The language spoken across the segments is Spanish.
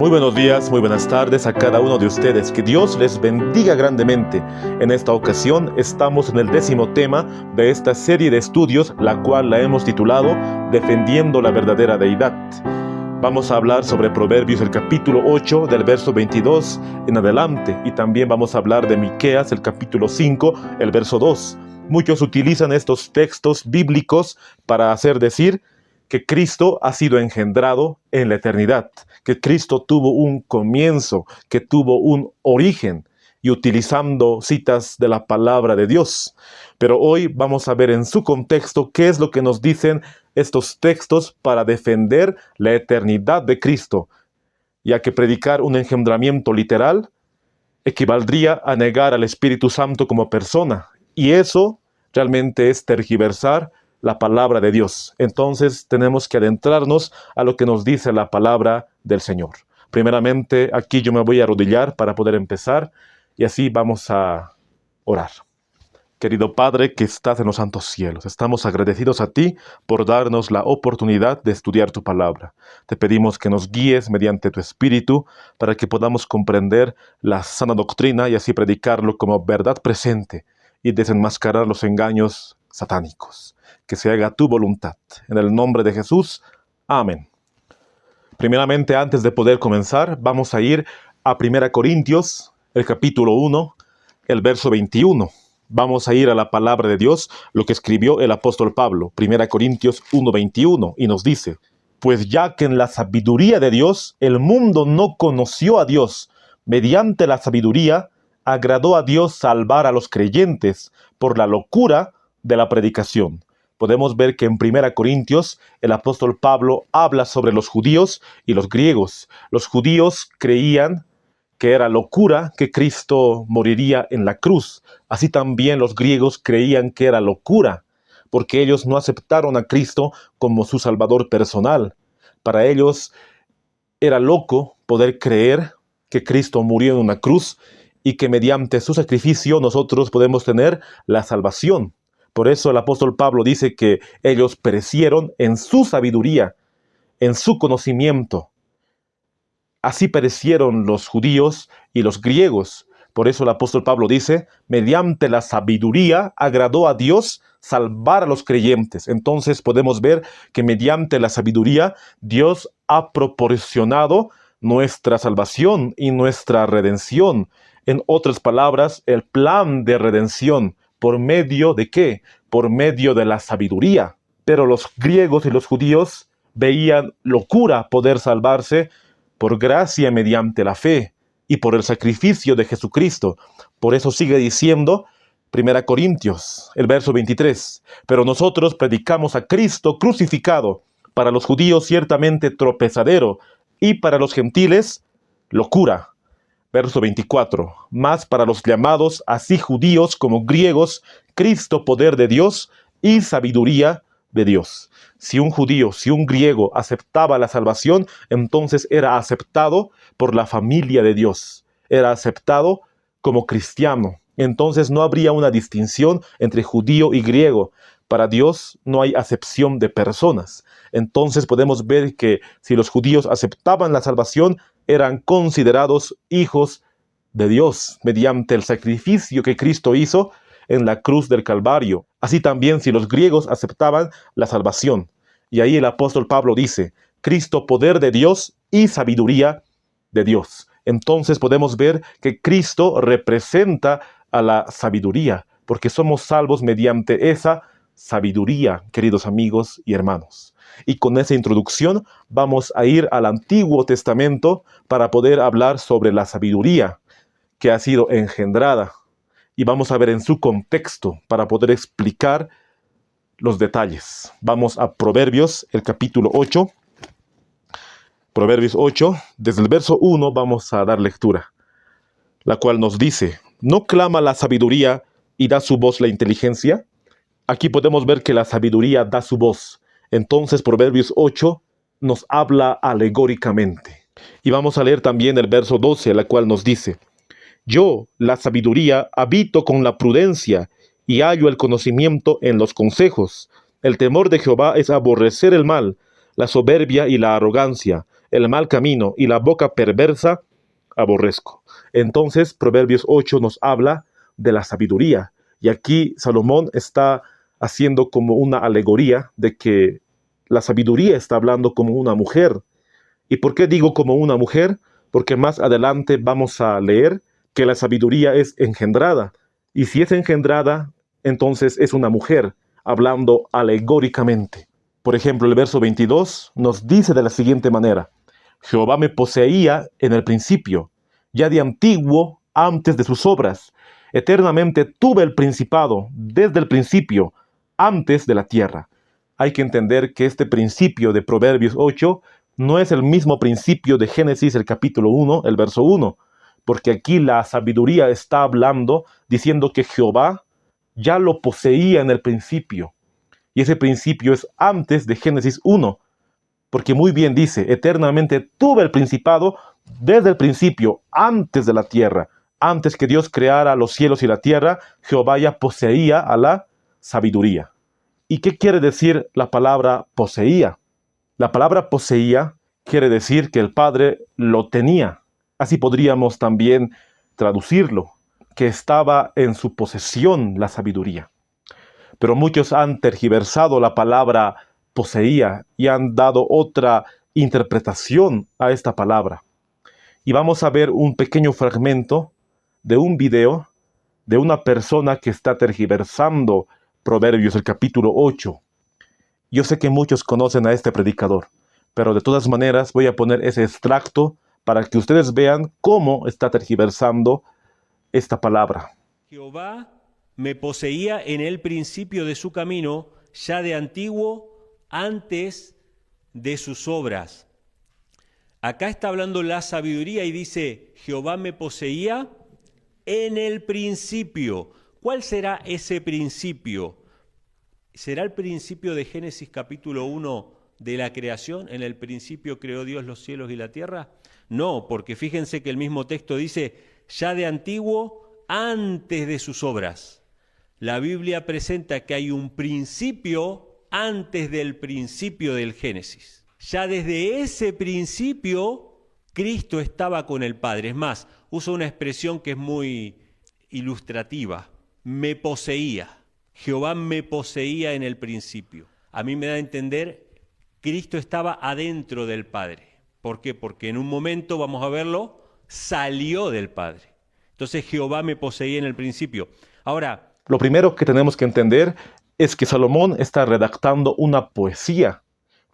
Muy buenos días, muy buenas tardes a cada uno de ustedes. Que Dios les bendiga grandemente. En esta ocasión estamos en el 10º tema de esta serie de estudios, la cual la hemos titulado Defendiendo la verdadera deidad. Vamos a hablar sobre Proverbios, el capítulo 8, del verso 22 en adelante. Y también vamos a hablar de Miqueas, el capítulo 5, el verso 2. Muchos utilizan estos textos bíblicos para hacer decir que Cristo ha sido engendrado en la eternidad, que Cristo tuvo un comienzo, que tuvo un origen, y utilizando citas de la palabra de Dios. Pero hoy vamos a ver en su contexto qué es lo que nos dicen estos textos para defender la eternidad de Cristo, ya que predicar un engendramiento literal equivaldría a negar al Espíritu Santo como persona, y eso realmente es tergiversar la palabra de Dios. Entonces tenemos que adentrarnos a lo que nos dice la palabra del Señor. Primeramente, aquí yo me voy a arrodillar para poder empezar y así vamos a orar. Querido Padre que estás en los santos cielos, estamos agradecidos a ti por darnos la oportunidad de estudiar tu palabra. Te pedimos que nos guíes mediante tu Espíritu para que podamos comprender la sana doctrina y así predicarlo como verdad presente y desenmascarar los engaños satánicos. Que se haga tu voluntad. En el nombre de Jesús. Amén. Primeramente, antes de poder comenzar, vamos a ir a 1 Corintios, el capítulo 1, el verso 21. Vamos a ir a la palabra de Dios, lo que escribió el apóstol Pablo, 1 Corintios 1, 21, y nos dice: Pues ya que en la sabiduría de Dios el mundo no conoció a Dios, mediante la sabiduría agradó a Dios salvar a los creyentes por la locura de la predicación. Podemos ver que en 1 Corintios el apóstol Pablo habla sobre los judíos y los griegos. Los judíos creían que era locura que Cristo moriría en la cruz. Así también los griegos creían que era locura, porque ellos no aceptaron a Cristo como su Salvador personal. Para ellos era loco poder creer que Cristo murió en una cruz y que mediante su sacrificio nosotros podemos tener la salvación. Por eso el apóstol Pablo dice que ellos perecieron en su sabiduría, en su conocimiento. Así perecieron los judíos y los griegos. Por eso el apóstol Pablo dice, mediante la sabiduría agradó a Dios salvar a los creyentes. Entonces podemos ver que mediante la sabiduría Dios ha proporcionado nuestra salvación y nuestra redención. En otras palabras, el plan de redención. ¿Por medio de qué? Por medio de la sabiduría. Pero los griegos y los judíos veían locura poder salvarse por gracia mediante la fe y por el sacrificio de Jesucristo. Por eso sigue diciendo 1 Corintios, el verso 23. Pero nosotros predicamos a Cristo crucificado, para los judíos ciertamente tropezadero, y para los gentiles locura. Verso 24. Mas para los llamados, así judíos como griegos, Cristo poder de Dios y sabiduría de Dios. Si un judío, si un griego aceptaba la salvación, entonces era aceptado por la familia de Dios. Era aceptado como cristiano. Entonces no habría una distinción entre judío y griego. Para Dios no hay acepción de personas. Entonces podemos ver que si los judíos aceptaban la salvación, eran considerados hijos de Dios mediante el sacrificio que Cristo hizo en la cruz del Calvario. Así también si los griegos aceptaban la salvación. Y ahí el apóstol Pablo dice, Cristo poder de Dios y sabiduría de Dios. Entonces podemos ver que Cristo representa a la sabiduría, porque somos salvos mediante esa sabiduría, queridos amigos y hermanos. Y con esa introducción vamos a ir al Antiguo Testamento para poder hablar sobre la sabiduría que ha sido engendrada. Y vamos a ver en su contexto para poder explicar los detalles. Vamos a Proverbios, el capítulo 8. Proverbios 8, desde el verso 1 vamos a dar lectura, la cual nos dice, ¿no clama la sabiduría y da su voz la inteligencia? Aquí podemos ver que la sabiduría da su voz. Entonces Proverbios 8 nos habla alegóricamente. Y vamos a leer también el verso 12, la cual nos dice, yo, la sabiduría, habito con la prudencia y hallo el conocimiento en los consejos. El temor de Jehová es aborrecer el mal, la soberbia y la arrogancia, el mal camino y la boca perversa aborrezco. Entonces, Proverbios 8 nos habla de la sabiduría. Y aquí Salomón está haciendo como una alegoría de que la sabiduría está hablando como una mujer. ¿Y por qué digo como una mujer? Porque más adelante vamos a leer que la sabiduría es engendrada. Y si es engendrada, entonces es una mujer, hablando alegóricamente. Por ejemplo, el verso 22 nos dice de la siguiente manera: Jehová me poseía en el principio, ya de antiguo, antes de sus obras. Eternamente tuve el principado, desde el principio, antes de la tierra. Hay que entender que este principio de Proverbios 8 no es el mismo principio de Génesis, el capítulo 1, el verso 1, porque aquí la sabiduría está hablando, diciendo que Jehová ya lo poseía en el principio. Y ese principio es antes de Génesis 1, porque muy bien dice, eternamente tuve el principado desde el principio, antes de la tierra. Antes que Dios creara los cielos y la tierra, Jehová ya poseía a la sabiduría. ¿Y qué quiere decir la palabra poseía? La palabra poseía quiere decir que el Padre lo tenía. Así podríamos también traducirlo, que estaba en su posesión la sabiduría. Pero muchos han tergiversado la palabra poseía y han dado otra interpretación a esta palabra. Y vamos a ver un pequeño fragmento de un video de una persona que está tergiversando Proverbios, el capítulo 8. Yo sé que muchos conocen a este predicador, pero de todas maneras voy a poner ese extracto para que ustedes vean cómo está tergiversando esta palabra. Jehová me poseía en el principio de su camino, ya de antiguo, antes de sus obras. Acá está hablando la sabiduría y dice, Jehová me poseía en el principio. ¿Cuál será ese principio? ¿Será el principio de Génesis capítulo 1 de la creación? ¿En el principio creó Dios los cielos y la tierra? No, porque fíjense que el mismo texto dice, ya de antiguo, antes de sus obras. La Biblia presenta que hay un principio antes del principio del Génesis. Ya desde ese principio, Cristo estaba con el Padre. Es más, usa una expresión que es muy ilustrativa. Me poseía. Jehová me poseía en el principio. A mí me da a entender, Cristo estaba adentro del Padre. ¿Por qué? Porque en un momento, vamos a verlo, salió del Padre. Entonces Jehová me poseía en el principio. Ahora, lo primero que tenemos que entender es que Salomón está redactando una poesía,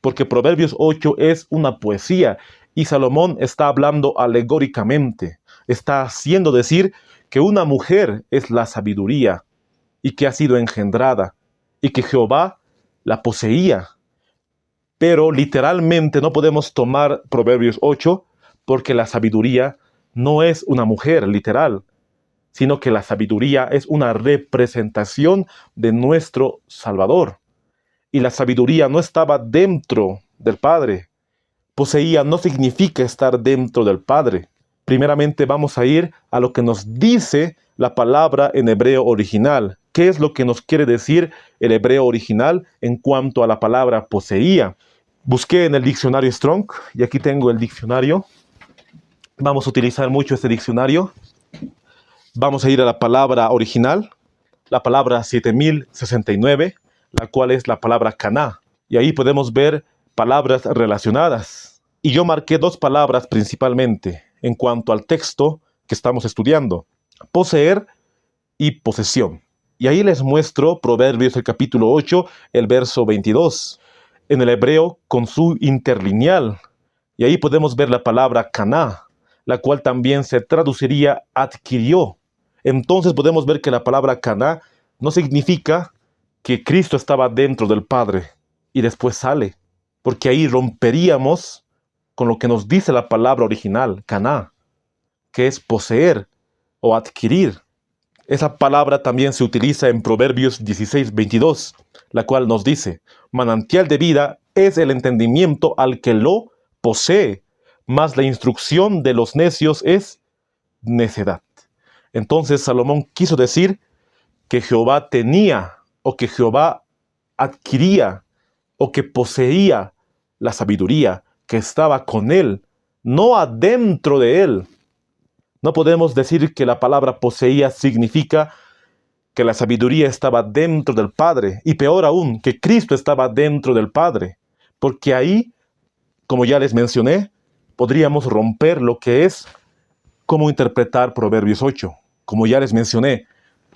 porque Proverbios 8 es una poesía, y Salomón está hablando alegóricamente. Está haciendo decir que una mujer es la sabiduría, y que ha sido engendrada, y que Jehová la poseía. Pero literalmente no podemos tomar Proverbios 8 porque la sabiduría no es una mujer literal, sino que la sabiduría es una representación de nuestro Salvador. Y la sabiduría no estaba dentro del Padre. Poseía no significa estar dentro del Padre. Primeramente vamos a ir a lo que nos dice la palabra en hebreo original. ¿Qué es lo que nos quiere decir el hebreo original en cuanto a la palabra poseía? Busqué en el diccionario Strong y aquí tengo el diccionario. Vamos a utilizar mucho este diccionario. Vamos a ir a la palabra original, la palabra 7069, la cual es la palabra caná. Y ahí podemos ver palabras relacionadas. Y yo marqué dos palabras principalmente en cuanto al texto que estamos estudiando: poseer y posesión. Y ahí les muestro Proverbios, el capítulo 8, el verso 22, en el hebreo con su interlineal. Y ahí podemos ver la palabra caná, la cual también se traduciría adquirió. Entonces podemos ver que la palabra caná no significa que Cristo estaba dentro del Padre y después sale, porque ahí romperíamos con lo que nos dice la palabra original, caná, que es poseer o adquirir. Esa palabra también se utiliza en Proverbios 16:22, la cual nos dice, manantial de vida es el entendimiento al que lo posee, mas la instrucción de los necios es necedad. Entonces Salomón quiso decir que Jehová tenía, o que Jehová adquiría, o que poseía la sabiduría, que estaba con Él, no adentro de Él. No podemos decir que la palabra poseía significa que la sabiduría estaba dentro del Padre, y peor aún, que Cristo estaba dentro del Padre, porque ahí, como ya les mencioné, podríamos romper lo que es cómo interpretar Proverbios 8. Como ya les mencioné,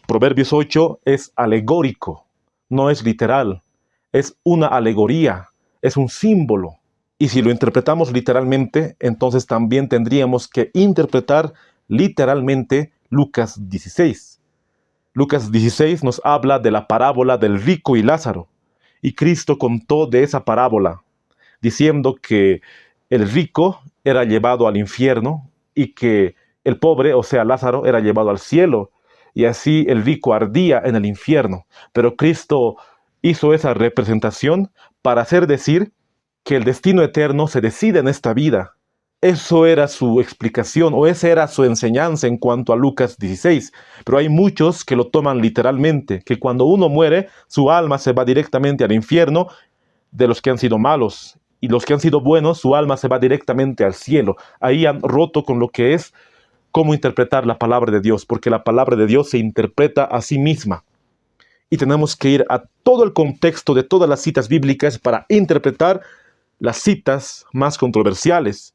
Proverbios 8 es alegórico, no es literal, es una alegoría, es un símbolo. Y si lo interpretamos literalmente, entonces también tendríamos que interpretar literalmente Lucas 16. Lucas 16 nos habla de la parábola del rico y Lázaro. Y Cristo contó de esa parábola, diciendo que el rico era llevado al infierno y que el pobre, o sea Lázaro, era llevado al cielo. Y así el rico ardía en el infierno. Pero Cristo hizo esa representación para hacer decir que el destino eterno se decide en esta vida. Eso era su explicación, o esa era su enseñanza en cuanto a Lucas 16. Pero hay muchos que lo toman literalmente, que cuando uno muere, su alma se va directamente al infierno de los que han sido malos. Y los que han sido buenos, su alma se va directamente al cielo. Ahí han roto con lo que es cómo interpretar la palabra de Dios, porque la palabra de Dios se interpreta a sí misma. Y tenemos que ir a todo el contexto de todas las citas bíblicas para interpretar las citas más controversiales.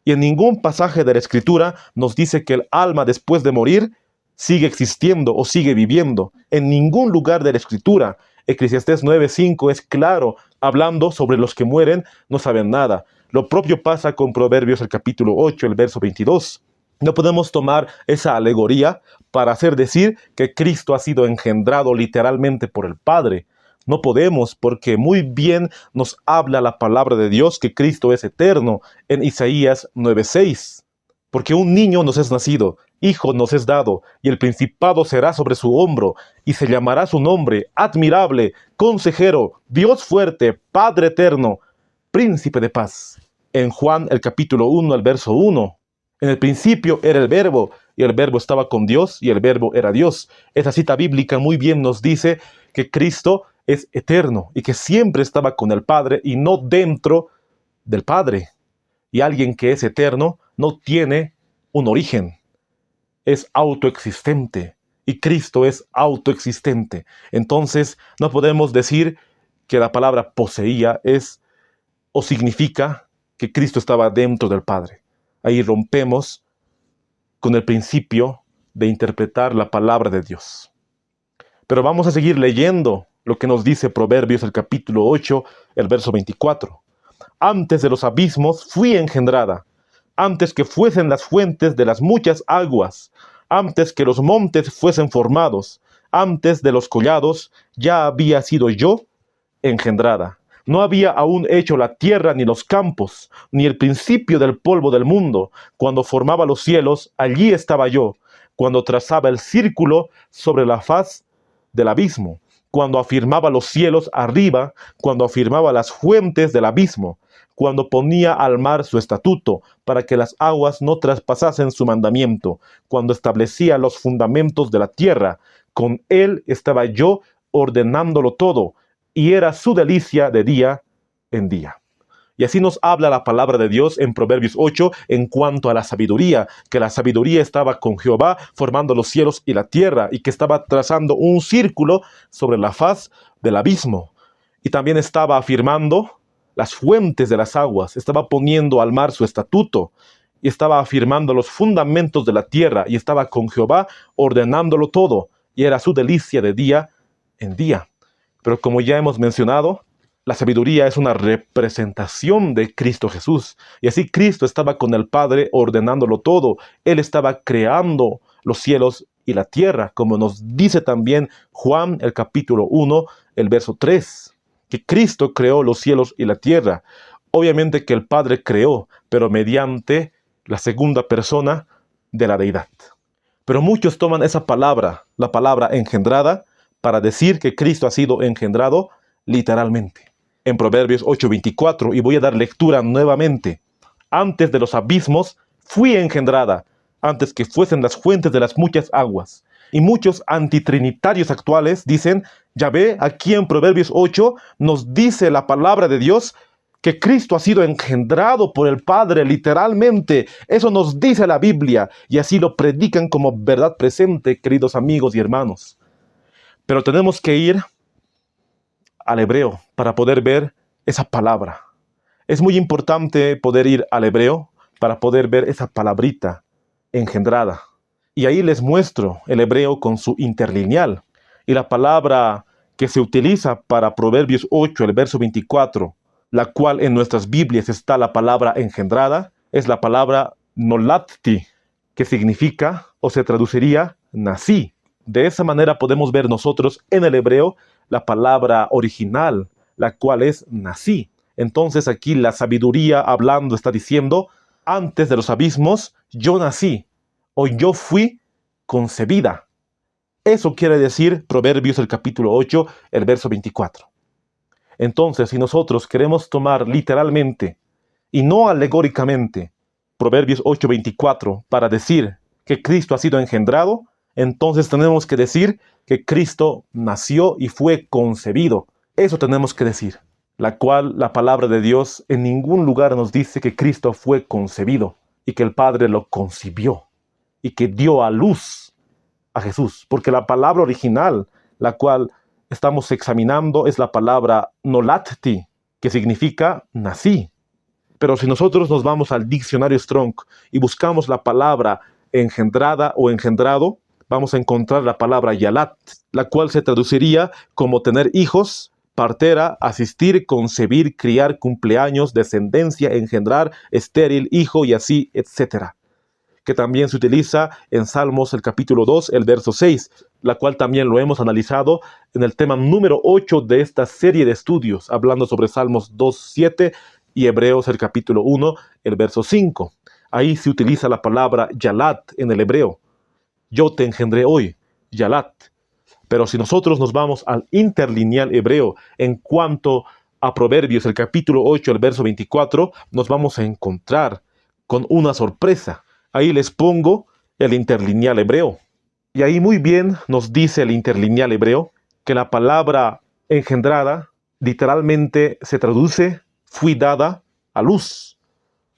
Y en ningún pasaje de la Escritura nos dice que el alma después de morir sigue existiendo o sigue viviendo. En ningún lugar de la Escritura. Eclesiastés 9:5 es claro, hablando sobre los que mueren, no saben nada. Lo propio pasa con Proverbios el capítulo 8, el verso 22. No podemos tomar esa alegoría para hacer decir que Cristo ha sido engendrado literalmente por el Padre. No podemos, porque muy bien nos habla la palabra de Dios que Cristo es eterno en Isaías 9:6. Porque un niño nos es nacido, hijo nos es dado, y el principado será sobre su hombro, y se llamará su nombre admirable, consejero, Dios fuerte, Padre eterno, príncipe de paz. En Juan el capítulo 1, el verso 1. En el principio era el Verbo, y el Verbo estaba con Dios, y el Verbo era Dios. Esa cita bíblica muy bien nos dice que Cristo es eterno, y que siempre estaba con el Padre, y no dentro del Padre. Y alguien que es eterno no tiene un origen, es autoexistente, y Cristo es autoexistente. Entonces, no podemos decir que la palabra poseía es o significa que Cristo estaba dentro del Padre. Ahí rompemos con el principio de interpretar la palabra de Dios. Pero vamos a seguir leyendo lo que nos dice Proverbios el capítulo 8, el verso 24. Antes de los abismos fui engendrada, antes que fuesen las fuentes de las muchas aguas, antes que los montes fuesen formados, antes de los collados, ya había sido yo engendrada. No había aún hecho la tierra ni los campos, ni el principio del polvo del mundo. Cuando formaba los cielos, allí estaba yo. Cuando trazaba el círculo sobre la faz del abismo. Cuando afirmaba los cielos arriba, cuando afirmaba las fuentes del abismo. Cuando ponía al mar su estatuto, para que las aguas no traspasasen su mandamiento. Cuando establecía los fundamentos de la tierra. Con él estaba yo ordenándolo todo, y era su delicia de día en día. Y así nos habla la palabra de Dios en Proverbios 8 en cuanto a la sabiduría, que la sabiduría estaba con Jehová formando los cielos y la tierra, y que estaba trazando un círculo sobre la faz del abismo. Y también estaba afirmando las fuentes de las aguas, estaba poniendo al mar su estatuto, y estaba afirmando los fundamentos de la tierra, y estaba con Jehová ordenándolo todo, y era su delicia de día en día. Pero como ya hemos mencionado, la sabiduría es una representación de Cristo Jesús. Y así Cristo estaba con el Padre ordenándolo todo. Él estaba creando los cielos y la tierra, como nos dice también Juan, el capítulo 1, el verso 3. Que Cristo creó los cielos y la tierra. Obviamente que el Padre creó, pero mediante la segunda persona de la deidad. Pero muchos toman esa palabra, la palabra engendrada, para decir que Cristo ha sido engendrado literalmente. En Proverbios 8:24, y voy a dar lectura nuevamente. Antes de los abismos fui engendrada, antes que fuesen las fuentes de las muchas aguas. Y muchos antitrinitarios actuales dicen, ya ve, aquí en Proverbios 8 nos dice la palabra de Dios que Cristo ha sido engendrado por el Padre, literalmente. Eso nos dice la Biblia, y así lo predican como verdad presente, queridos amigos y hermanos. Pero tenemos que ir al hebreo para poder ver esa palabra. Es muy importante poder ir al hebreo para poder ver esa palabrita engendrada. Y ahí les muestro el hebreo con su interlineal. Y la palabra que se utiliza para Proverbios 8, el verso 24, la cual en nuestras Biblias está la palabra engendrada, es la palabra nolatti, que significa o se traduciría nací. De esa manera podemos ver nosotros en el hebreo la palabra original, la cual es nací. Entonces aquí la sabiduría hablando está diciendo, antes de los abismos yo nací, o yo fui concebida. Eso quiere decir Proverbios el capítulo 8, el verso 24. Entonces, si nosotros queremos tomar literalmente y no alegóricamente Proverbios 8:24 para decir que Cristo ha sido engendrado, entonces tenemos que decir que Cristo nació y fue concebido. Eso tenemos que decir. La cual la palabra de Dios en ningún lugar nos dice que Cristo fue concebido y que el Padre lo concibió y que dio a luz a Jesús. Porque la palabra original, la cual estamos examinando, es la palabra nolatti, que significa nací. Pero si nosotros nos vamos al diccionario Strong y buscamos la palabra engendrada o engendrado, vamos a encontrar la palabra yalat, la cual se traduciría como tener hijos, partera, asistir, concebir, criar, cumpleaños, descendencia, engendrar, estéril, hijo y así, etcétera. Que también se utiliza en Salmos el capítulo 2, el verso 6, la cual también lo hemos analizado en el tema número 8 de esta serie de estudios, hablando sobre Salmos 2:7 y Hebreos el capítulo 1, el verso 5. Ahí se utiliza la palabra yalat en el hebreo. Yo te engendré hoy, yalat. Pero si nosotros nos vamos al interlineal hebreo en cuanto a Proverbios el capítulo 8, el verso 24, nos vamos a encontrar con una sorpresa. Ahí les pongo el interlineal hebreo. Y ahí muy bien nos dice el interlineal hebreo que la palabra engendrada literalmente se traduce fui dada a luz.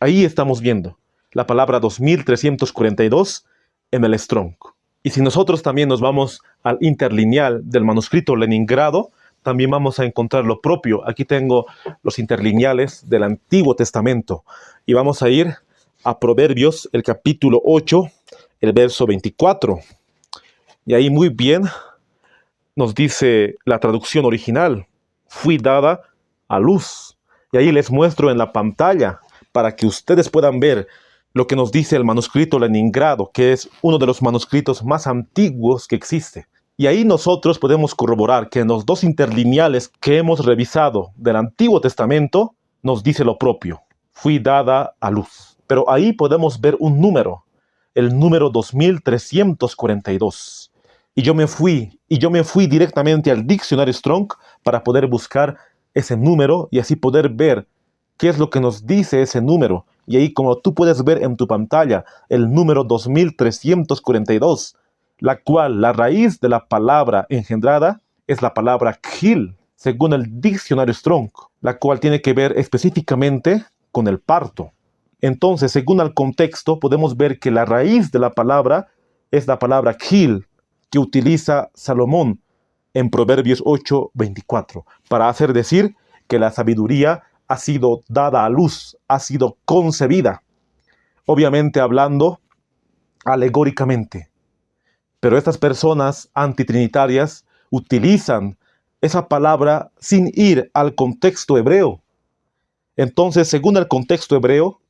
Ahí estamos viendo la palabra 2342 en el Strong. Y si nosotros también nos vamos al interlineal del manuscrito Leningrado, también vamos a encontrar lo propio. Aquí tengo los interlineales del Antiguo Testamento. Y vamos a ir a Proverbios, el capítulo 8, el verso 24. Y ahí muy bien nos dice la traducción original, fui dada a luz. Y ahí les muestro en la pantalla para que ustedes puedan ver lo que nos dice el manuscrito Leningrado, que es uno de los manuscritos más antiguos que existe. Y ahí nosotros podemos corroborar que en los dos interlineales que hemos revisado del Antiguo Testamento, nos dice lo propio, fui dada a luz. Pero ahí podemos ver un número, el número 2342. Y yo me fui directamente al diccionario Strong para poder buscar ese número y así poder ver qué es lo que nos dice ese número. Y ahí, como tú puedes ver en tu pantalla, el número 2342, la cual la raíz de la palabra engendrada es la palabra khil, según el diccionario Strong, la cual tiene que ver específicamente con el parto. Entonces, según el contexto, podemos ver que la raíz de la palabra es la palabra khil, que utiliza Salomón en Proverbios 8:24, para hacer decir que la sabiduría ha sido dada a luz, ha sido concebida. Obviamente hablando alegóricamente. Pero estas personas antitrinitarias utilizan esa palabra sin ir al contexto hebreo. Entonces, según el contexto hebreo,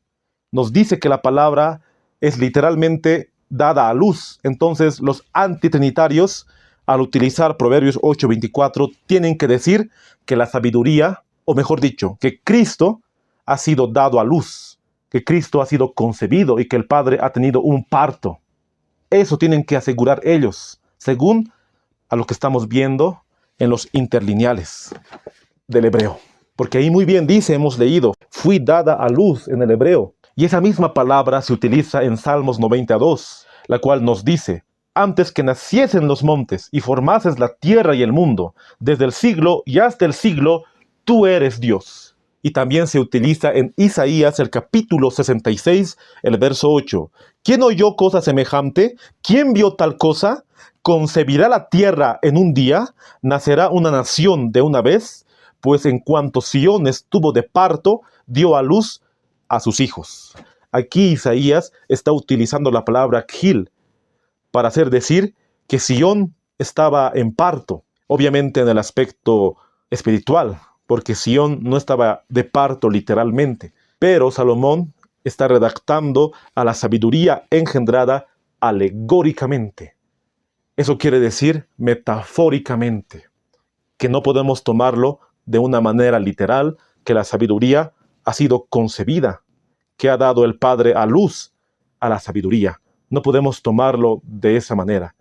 nos dice que la palabra es literalmente dada a luz. Entonces, los antitrinitarios, al utilizar Proverbios 8:24, tienen que decir que la sabiduría, o mejor dicho, que Cristo ha sido dado a luz, que Cristo ha sido concebido y que el Padre ha tenido un parto. Eso tienen que asegurar ellos, según a lo que estamos viendo en los interlineales del hebreo. Porque ahí muy bien dice, hemos leído, fui dada a luz en el hebreo. Y esa misma palabra se utiliza en Salmos 92, la cual nos dice, antes que naciesen los montes y formases la tierra y el mundo, desde el siglo y hasta el siglo, tú eres Dios. Y también se utiliza en Isaías, el capítulo 66, el verso 8. ¿Quién oyó cosa semejante? ¿Quién vio tal cosa? ¿Concebirá la tierra en un día? ¿Nacerá una nación de una vez? Pues en cuanto Sión estuvo de parto, dio a luz a sus hijos. Aquí Isaías está utilizando la palabra Khil para hacer decir que Sión estaba en parto, obviamente en el aspecto espiritual, porque Sión no estaba de parto literalmente, pero Salomón está redactando a la sabiduría engendrada alegóricamente. Eso quiere decir metafóricamente, que no podemos tomarlo de una manera literal, que la sabiduría ha sido concebida, que ha dado el Padre a luz a la sabiduría. No podemos tomarlo de esa manera.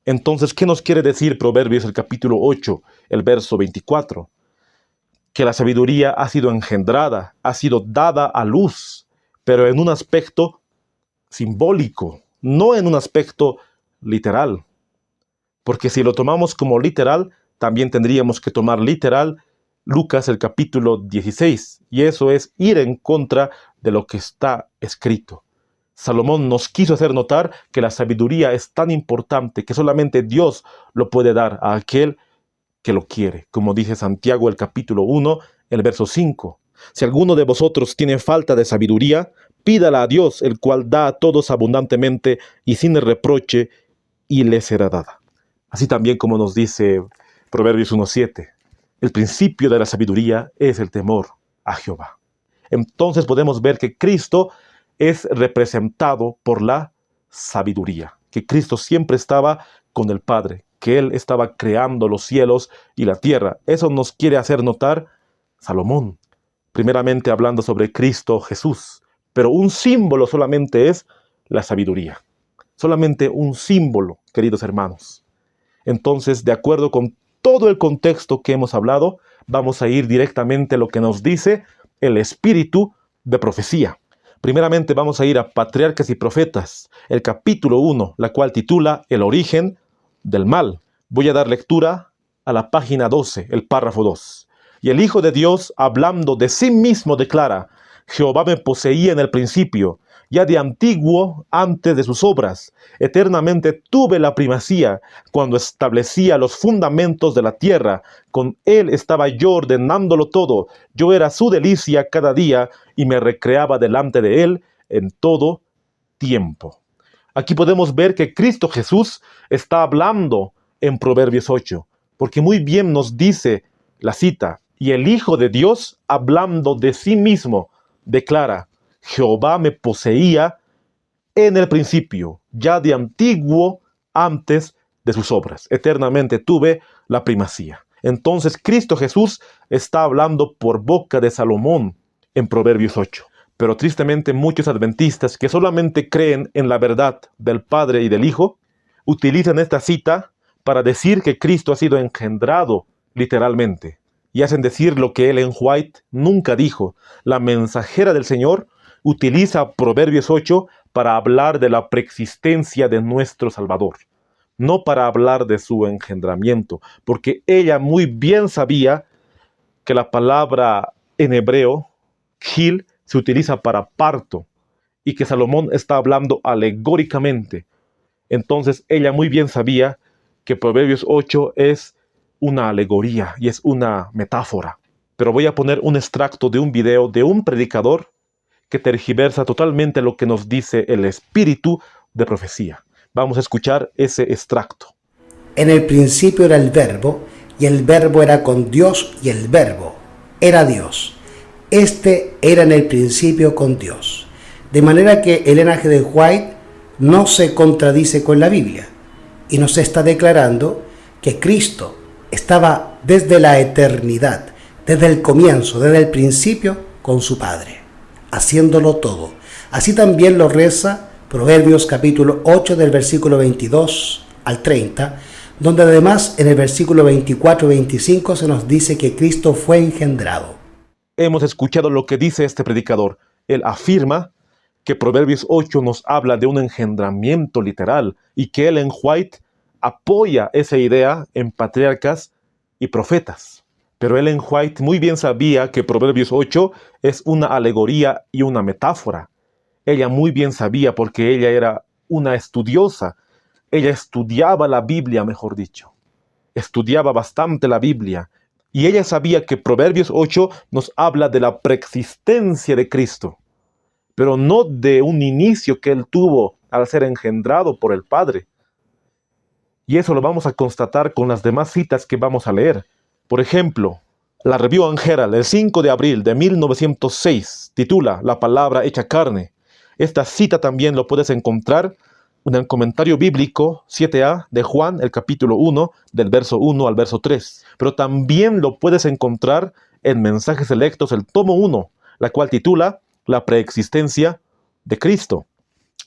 Entonces, ¿qué nos quiere decir Proverbios el capítulo 8, el verso 24? Que la sabiduría ha sido engendrada, ha sido dada a luz, pero en un aspecto simbólico, no en un aspecto literal. Porque si lo tomamos como literal, también tendríamos que tomar literal Lucas el capítulo 16, y eso es ir en contra de lo que está escrito. Salomón nos quiso hacer notar que la sabiduría es tan importante que solamente Dios lo puede dar a aquel que lo quiere, como dice Santiago el capítulo 1, el verso 5. Si alguno de vosotros tiene falta de sabiduría, pídala a Dios, el cual da a todos abundantemente y sin reproche, y le será dada. Así también como nos dice Proverbios 1:7, el principio de la sabiduría es el temor a Jehová. Entonces podemos ver que Cristo es representado por la sabiduría, que Cristo siempre estaba con el Padre, que Él estaba creando los cielos y la tierra. Eso nos quiere hacer notar Salomón, primeramente hablando sobre Cristo Jesús, pero un símbolo solamente es la sabiduría, solamente un símbolo, queridos hermanos. Entonces, de acuerdo con todo el contexto que hemos hablado, vamos a ir directamente a lo que nos dice el espíritu de profecía. Primeramente vamos a ir a Patriarcas y Profetas, el capítulo 1, la cual titula El origen del mal. Voy a dar lectura a la página 12, el párrafo 2. Y el Hijo de Dios, hablando de sí mismo, declara: Jehová me poseía en el principio, ya de antiguo, antes de sus obras. Eternamente tuve la primacía, cuando establecía los fundamentos de la tierra. Con él estaba yo ordenándolo todo. Yo era su delicia cada día, y me recreaba delante de él en todo tiempo. Aquí podemos ver que Cristo Jesús está hablando en Proverbios 8, porque muy bien nos dice la cita, y el Hijo de Dios, hablando de sí mismo, declara: Jehová me poseía en el principio, ya de antiguo, antes de sus obras. Eternamente tuve la primacía. Entonces Cristo Jesús está hablando por boca de Salomón en Proverbios 8. Pero tristemente muchos adventistas que solamente creen en la verdad del Padre y del Hijo, utilizan esta cita para decir que Cristo ha sido engendrado literalmente. Y hacen decir lo que Ellen White nunca dijo. La mensajera del Señor utiliza Proverbios 8 para hablar de la preexistencia de nuestro Salvador, no para hablar de su engendramiento, porque ella muy bien sabía que la palabra en hebreo, Khil, se utiliza para parto, y que Salomón está hablando alegóricamente. Entonces ella muy bien sabía que Proverbios 8 es una alegoría y es una metáfora. Pero voy a poner un extracto de un video de un predicador que tergiversa totalmente lo que nos dice el espíritu de profecía. Vamos a escuchar ese extracto. En el principio era el Verbo, y el Verbo era con Dios, y el Verbo era Dios. Este era en el principio con Dios. De manera que Ellen G. White no se contradice con la Biblia, y nos está declarando que Cristo estaba desde la eternidad, desde el comienzo, desde el principio, con su Padre, haciéndolo todo. Así también lo reza Proverbios capítulo 8 del versículo 22 al 30, donde además en el versículo 24 y 25 se nos dice que Cristo fue engendrado. Hemos escuchado lo que dice este predicador. Él afirma que Proverbios 8 nos habla de un engendramiento literal y que Ellen White apoya esa idea en Patriarcas y Profetas. Pero Ellen White muy bien sabía que Proverbios 8 es una alegoría y una metáfora. Ella muy bien sabía porque ella era una estudiosa. Ella estudiaba la Biblia, mejor dicho. Estudiaba bastante la Biblia. Y ella sabía que Proverbios 8 nos habla de la preexistencia de Cristo, pero no de un inicio que él tuvo al ser engendrado por el Padre. Y eso lo vamos a constatar con las demás citas que vamos a leer. Por ejemplo, la Review and Herald, el 5 de abril de 1906, titula La palabra hecha carne. Esta cita también lo puedes encontrar en el comentario bíblico 7a de Juan, el capítulo 1, del verso 1 al verso 3. Pero también lo puedes encontrar en Mensajes Selectos, el tomo 1, la cual titula La preexistencia de Cristo.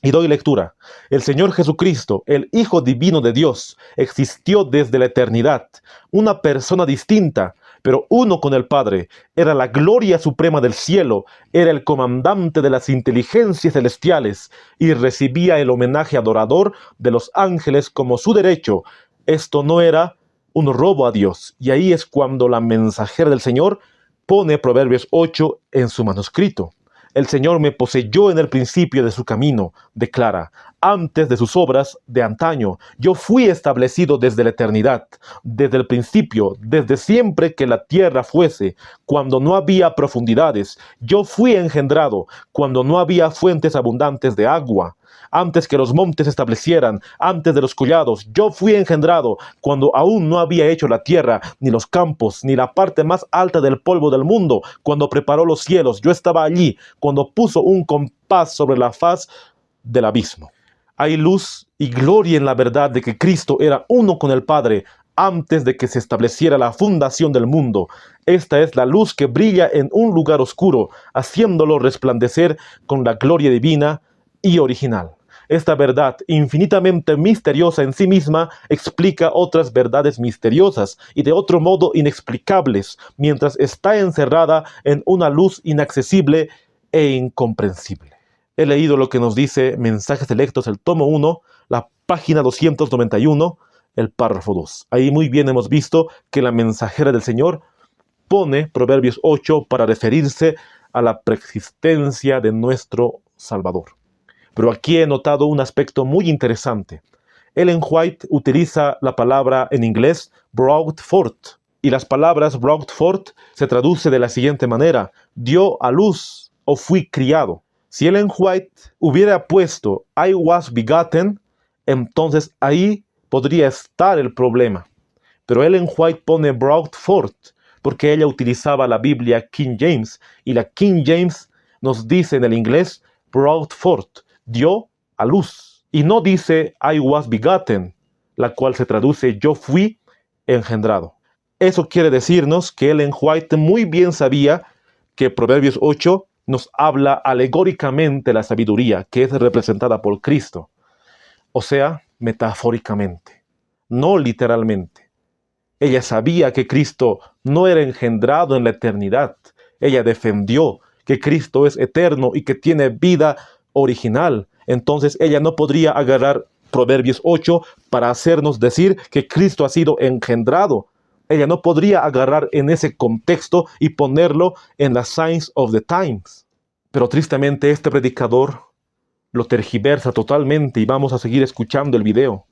Y doy lectura. El Señor Jesucristo, el Hijo Divino de Dios, existió desde la eternidad, una persona distinta, pero uno con el Padre. Era la gloria suprema del cielo, era el comandante de las inteligencias celestiales y recibía el homenaje adorador de los ángeles como su derecho. Esto no era un robo a Dios. Y ahí es cuando la mensajera del Señor pone Proverbios 8 en su manuscrito. El Señor me poseyó en el principio de su camino, declara, antes de sus obras de antaño. Yo fui establecido desde la eternidad, desde el principio, desde siempre que la tierra fuese, cuando no había profundidades. Yo fui engendrado, cuando no había fuentes abundantes de agua. Antes que los montes se establecieran, antes de los collados, yo fui engendrado, cuando aún no había hecho la tierra, ni los campos, ni la parte más alta del polvo del mundo. Cuando preparó los cielos, yo estaba allí, cuando puso un compás sobre la faz del abismo. Hay luz y gloria en la verdad de que Cristo era uno con el Padre antes de que se estableciera la fundación del mundo. Esta es la luz que brilla en un lugar oscuro, haciéndolo resplandecer con la gloria divina y original. Esta verdad, infinitamente misteriosa en sí misma, explica otras verdades misteriosas y de otro modo inexplicables, mientras está encerrada en una luz inaccesible e incomprensible. He leído lo que nos dice Mensajes Selectos, el tomo 1, la página 291, el párrafo 2. Ahí muy bien hemos visto que la mensajera del Señor pone Proverbios 8 para referirse a la preexistencia de nuestro Salvador. Pero aquí he notado un aspecto muy interesante. Ellen White utiliza la palabra en inglés brought forth, y las palabras brought forth se traduce de la siguiente manera: dio a luz o fui criado. Si Ellen White hubiera puesto I was begotten, entonces ahí podría estar el problema. Pero Ellen White pone brought forth porque ella utilizaba la Biblia King James, y la King James nos dice en el inglés brought forth, dio a luz, y no dice I was begotten, la cual se traduce yo fui engendrado. Eso quiere decirnos que Ellen White muy bien sabía que Proverbios 8 nos habla alegóricamente la sabiduría, que es representada por Cristo, o sea, metafóricamente, no literalmente. Ella sabía que Cristo no era engendrado en la eternidad. Ella defendió que Cristo es eterno y que tiene vida original. Entonces ella no podría agarrar Proverbios 8 para hacernos decir que Cristo ha sido engendrado. Ella no podría agarrar en ese contexto y ponerlo en la Signs of the Times. Pero tristemente este predicador lo tergiversa totalmente, y vamos a seguir escuchando el video.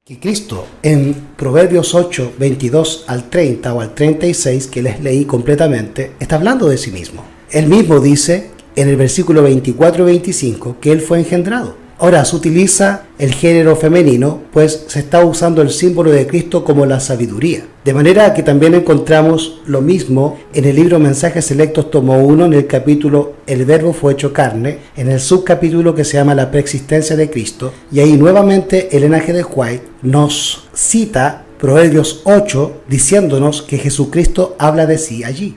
Que Cristo en Proverbios 8, 22 al 30 o al 36, que les leí completamente, está hablando de sí mismo. Él mismo dice en el versículo 24 y 25 que Él fue engendrado. Ahora se utiliza el género femenino, pues se está usando el símbolo de Cristo como la sabiduría. De manera que también encontramos lo mismo en el libro Mensajes Selectos tomo 1, en el capítulo El Verbo fue hecho carne, en el subcapítulo que se llama La preexistencia de Cristo, y ahí nuevamente Ellen G. White nos cita Proverbios 8 diciéndonos que Jesucristo habla de sí allí.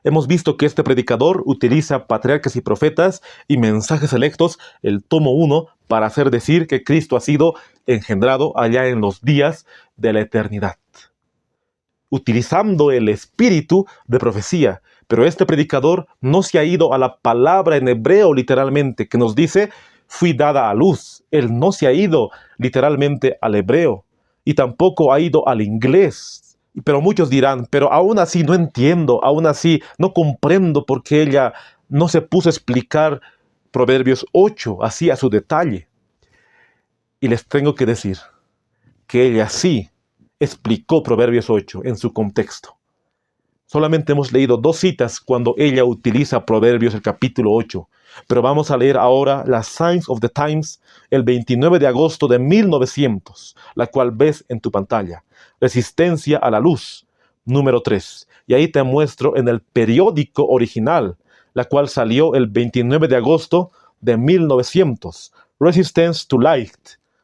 Hemos visto que este predicador utiliza Patriarcas y Profetas y Mensajes Selectos, el tomo 1, para hacer decir que Cristo ha sido engendrado allá en los días de la eternidad, utilizando el espíritu de profecía. Pero este predicador no se ha ido a la palabra en hebreo literalmente, que nos dice, fui dada a luz. Él no se ha ido literalmente al hebreo, y tampoco ha ido al inglés, Pero muchos dirán, pero aún así no entiendo, aún así no comprendo por qué ella no se puso a explicar Proverbios 8 así a su detalle. Y les tengo que decir que ella sí explicó Proverbios 8 en su contexto. Solamente hemos leído 2 citas cuando ella utiliza Proverbios el capítulo 8. Pero vamos a leer ahora la Signs of the Times, el 29 de agosto de 1900, la cual ves en tu pantalla. Resistencia a la luz, número 3. Y ahí te muestro en el periódico original, la cual salió el 29 de agosto de 1900. Resistance to Light,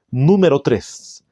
número 3.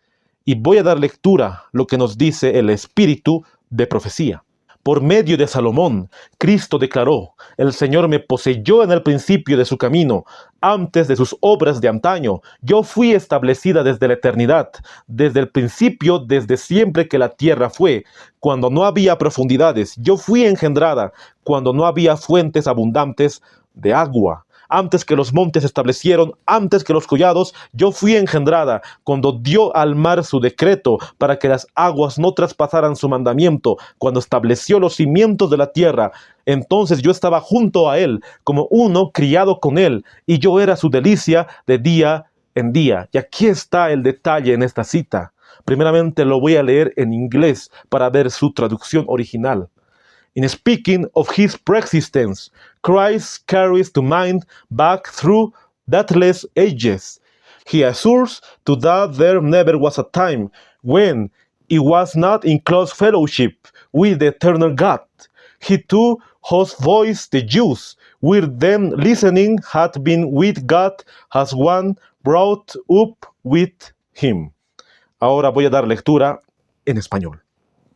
Y voy a dar lectura lo que nos dice el espíritu de profecía. Por medio de Salomón, Cristo declaró: el Señor me poseyó en el principio de su camino, antes de sus obras de antaño. Yo fui establecida desde la eternidad, desde el principio, desde siempre que la tierra fue, cuando no había profundidades. Yo fui engendrada, cuando no había fuentes abundantes de agua. Antes que los montes se establecieron, antes que los collados, yo fui engendrada, cuando dio al mar su decreto, para que las aguas no traspasaran su mandamiento, cuando estableció los cimientos de la tierra. Entonces yo estaba junto a él, como uno criado con él, y yo era su delicia de día en día. Y aquí está el detalle en esta cita. Primeramente lo voy a leer en inglés para ver su traducción original. In speaking of his preexistence, Christ carries to mind back through dauntless ages. He assures to that there never was a time when he was not in close fellowship with the eternal God. He too, whose voice the Jews were then listening, had been with God as one brought up with him. Ahora voy a dar lectura en español.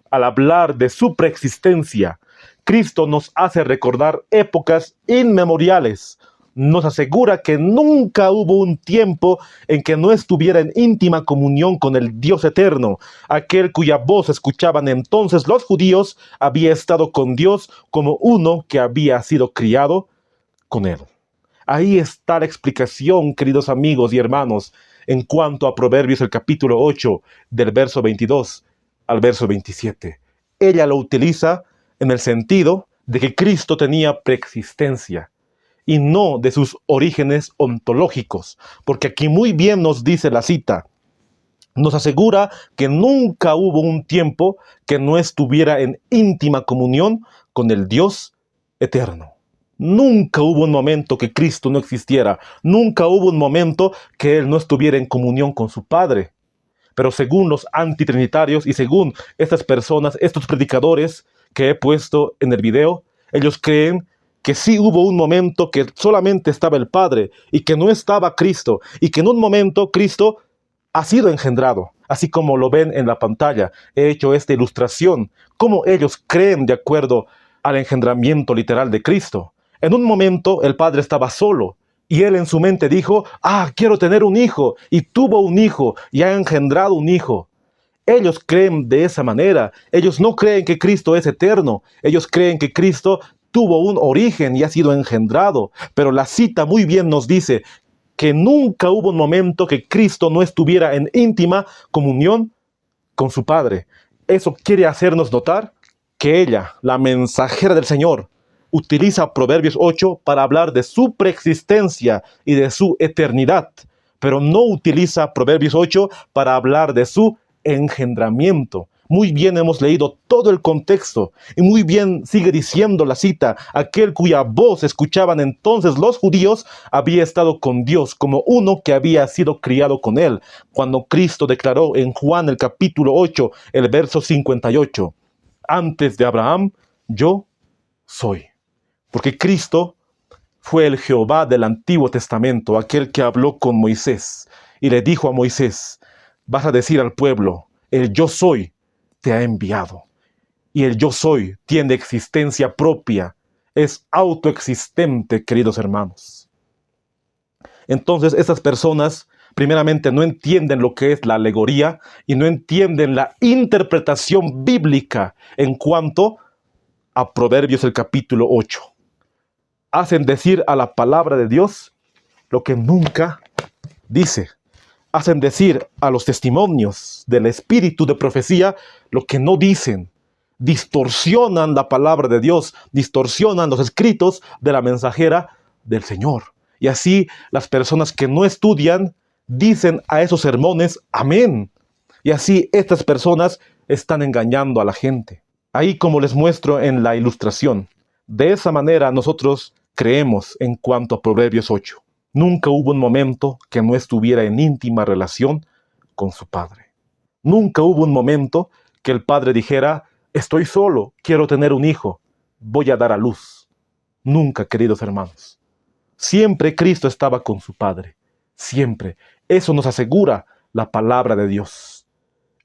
Al hablar de su preexistencia, Cristo nos hace recordar épocas inmemoriales. Nos asegura que nunca hubo un tiempo en que no estuviera en íntima comunión con el Dios eterno. Aquel cuya voz escuchaban entonces los judíos había estado con Dios como uno que había sido criado con él. Ahí está la explicación, queridos amigos y hermanos, en cuanto a Proverbios el capítulo 8, del verso 22 al verso 27. Ella lo utiliza en el sentido de que Cristo tenía preexistencia y no de sus orígenes ontológicos, porque aquí muy bien nos dice la cita, nos asegura que nunca hubo un tiempo que no estuviera en íntima comunión con el Dios eterno. Nunca hubo un momento que Cristo no existiera, nunca hubo un momento que Él no estuviera en comunión con su Padre. Pero según los antitrinitarios y según estas personas, estos predicadores que he puesto en el video, ellos creen que sí hubo un momento que solamente estaba el Padre y que no estaba Cristo, y que en un momento Cristo ha sido engendrado, así como lo ven en la pantalla. He hecho esta ilustración, cómo ellos creen de acuerdo al engendramiento literal de Cristo. En un momento el Padre estaba solo, y él en su mente dijo: quiero tener un hijo, y tuvo un hijo, y ha engendrado un hijo. Ellos creen de esa manera. Ellos no creen que Cristo es eterno. Ellos creen que Cristo tuvo un origen y ha sido engendrado. Pero la cita muy bien nos dice que nunca hubo un momento que Cristo no estuviera en íntima comunión con su Padre. Eso quiere hacernos notar que ella, la mensajera del Señor, utiliza Proverbios 8 para hablar de su preexistencia y de su eternidad, pero no utiliza Proverbios 8 para hablar de su engendramiento. Muy bien hemos leído todo el contexto y muy bien sigue diciendo la cita: aquel cuya voz escuchaban entonces los judíos había estado con Dios como uno que había sido criado con él, cuando Cristo declaró en Juan el capítulo 8, el verso 58, antes de Abraham, yo soy. Porque Cristo fue el Jehová del Antiguo Testamento, aquel que habló con Moisés y le dijo a Moisés: vas a decir al pueblo, el yo soy te ha enviado. Y el yo soy tiene existencia propia, es autoexistente, queridos hermanos. Entonces estas personas primeramente no entienden lo que es la alegoría y no entienden la interpretación bíblica en cuanto a Proverbios el capítulo 8. Hacen decir a la palabra de Dios lo que nunca dice. Hacen decir a los testimonios del espíritu de profecía lo que no dicen. distorsionan la palabra de Dios, distorsionan los escritos de la mensajera del Señor. Y así las personas que no estudian dicen a esos sermones amén. Y así estas personas están engañando a la gente. Ahí, como les muestro en la ilustración, de esa manera nosotros creemos en cuanto a Proverbios 8. Nunca hubo un momento que no estuviera en íntima relación con su padre. Nunca hubo un momento que el padre dijera, estoy solo, quiero tener un hijo, voy a dar a luz. Nunca, queridos hermanos. Siempre Cristo estaba con su Padre. Siempre. Eso nos asegura la palabra de Dios.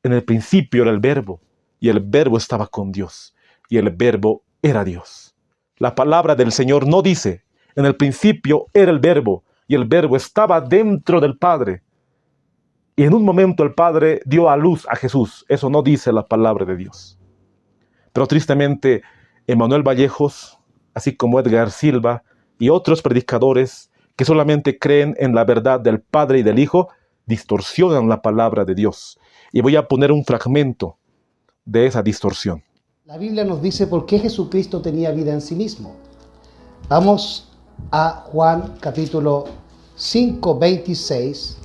En el principio era el Verbo, y el Verbo estaba con Dios, y el Verbo era Dios. La palabra del Señor no dice, en el principio era el Verbo, y el Verbo estaba dentro del Padre. Y en un momento el Padre dio a luz a Jesús. Eso no dice la palabra de Dios. Pero tristemente, Emanuel Vallejos, así como Edgar Silva, y otros predicadores que solamente creen en la verdad del Padre y del Hijo, distorsionan la palabra de Dios. Y voy a poner un fragmento de esa distorsión. La Biblia nos dice por qué Jesucristo tenía vida en sí mismo. Vamos a Juan capítulo 5, 26,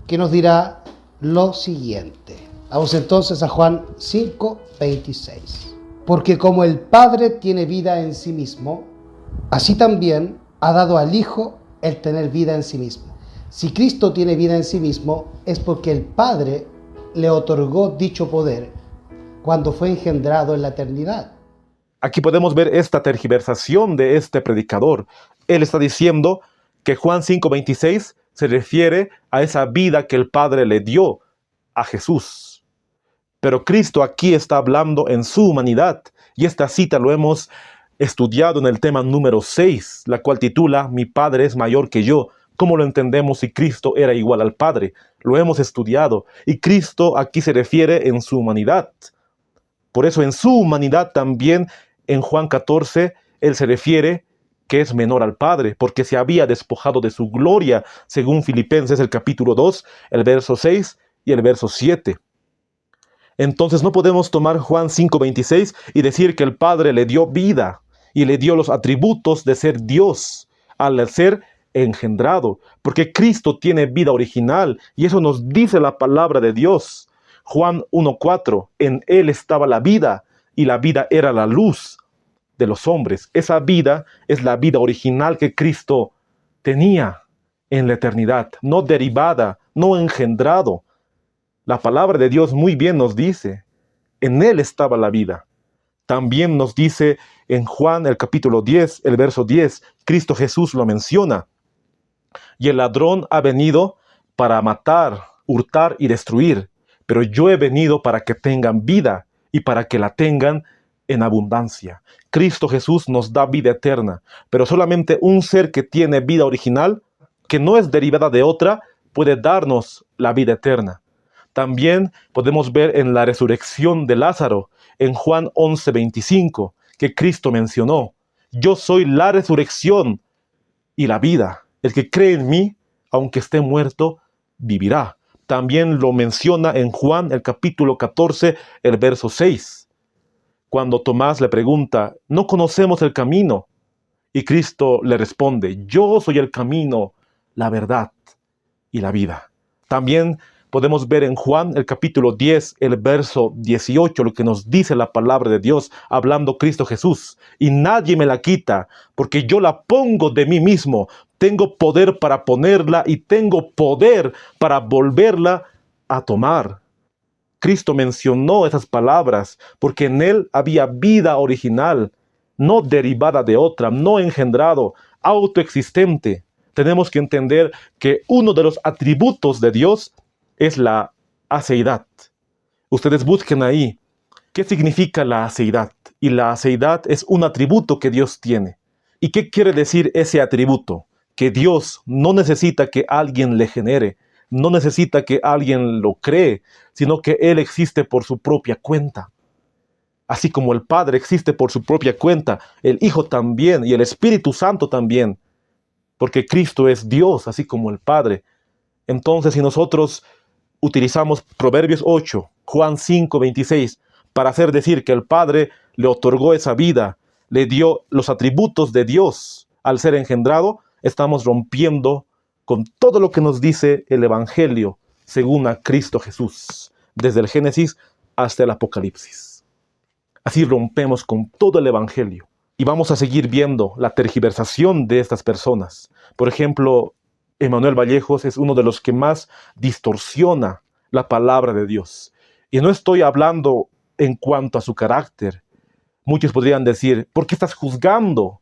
que nos dirá lo siguiente. Vamos entonces a Juan 5, 26. Porque como el Padre tiene vida en sí mismo, así también ha dado al Hijo el tener vida en sí mismo. Si Cristo tiene vida en sí mismo, es porque el Padre le otorgó dicho poder cuando fue engendrado en la eternidad. Aquí podemos ver esta tergiversación de este predicador. Él está diciendo que Juan 5:26 se refiere a esa vida que el Padre le dio a Jesús. Pero Cristo aquí está hablando en su humanidad, y esta cita lo hemos estudiado en el tema número 6, la cual titula Mi Padre es mayor que yo. ¿Cómo lo entendemos si Cristo era igual al Padre? Lo hemos estudiado, y Cristo aquí se refiere en su humanidad. Por eso en su humanidad también en Juan 14, Él se refiere que es menor al Padre, porque se había despojado de su gloria, según Filipenses el capítulo 2, el verso 6 y el verso 7. Entonces no podemos tomar Juan 5:26 y decir que el Padre le dio vida y le dio los atributos de ser Dios al ser engendrado, porque Cristo tiene vida original, y eso nos dice la palabra de Dios. Juan 1:4, en Él estaba la vida, y la vida era la luz de los hombres. Esa vida es la vida original que Cristo tenía en la eternidad, no derivada, no engendrado. La palabra de Dios muy bien nos dice, en Él estaba la vida. También nos dice en Juan el capítulo 10, el verso 10, Cristo Jesús lo menciona. Y el ladrón ha venido para matar, hurtar y destruir, pero yo he venido para que tengan vida y para que la tengan en abundancia. Cristo Jesús nos da vida eterna, pero solamente un ser que tiene vida original, que no es derivada de otra, puede darnos la vida eterna. También podemos ver en la resurrección de Lázaro, en Juan 11:25, que Cristo mencionó, yo soy la resurrección y la vida. El que cree en mí, aunque esté muerto, vivirá. También lo menciona en Juan el capítulo 14, el verso 6. Cuando Tomás le pregunta, ¿no conocemos el camino? Y Cristo le responde, yo soy el camino, la verdad y la vida. También podemos ver en Juan el capítulo 10, el verso 18, lo que nos dice la palabra de Dios, hablando Cristo Jesús. Y nadie me la quita, porque yo la pongo de mí mismo. Tengo poder para ponerla y tengo poder para volverla a tomar. Cristo mencionó esas palabras porque en Él había vida original, no derivada de otra, no engendrado, autoexistente. Tenemos que entender que uno de los atributos de Dios es la aceidad. Ustedes busquen ahí qué significa la aceidad. Y la aceidad es un atributo que Dios tiene. ¿Y qué quiere decir ese atributo? Que Dios no necesita que alguien le genere, no necesita que alguien lo cree, sino que Él existe por su propia cuenta. Así como el Padre existe por su propia cuenta, el Hijo también y el Espíritu Santo también. Porque Cristo es Dios, así como el Padre. Entonces, si nosotros utilizamos Proverbios 8, Juan 5:26, para hacer decir que el Padre le otorgó esa vida, le dio los atributos de Dios al ser engendrado, estamos rompiendo con todo lo que nos dice el Evangelio según a Cristo Jesús, desde el Génesis hasta el Apocalipsis. Así rompemos con todo el Evangelio. Y vamos a seguir viendo la tergiversación de estas personas. Por ejemplo, Emanuel Vallejos es uno de los que más distorsiona la palabra de Dios. Y no estoy hablando en cuanto a su carácter. Muchos podrían decir, ¿por qué estás juzgando?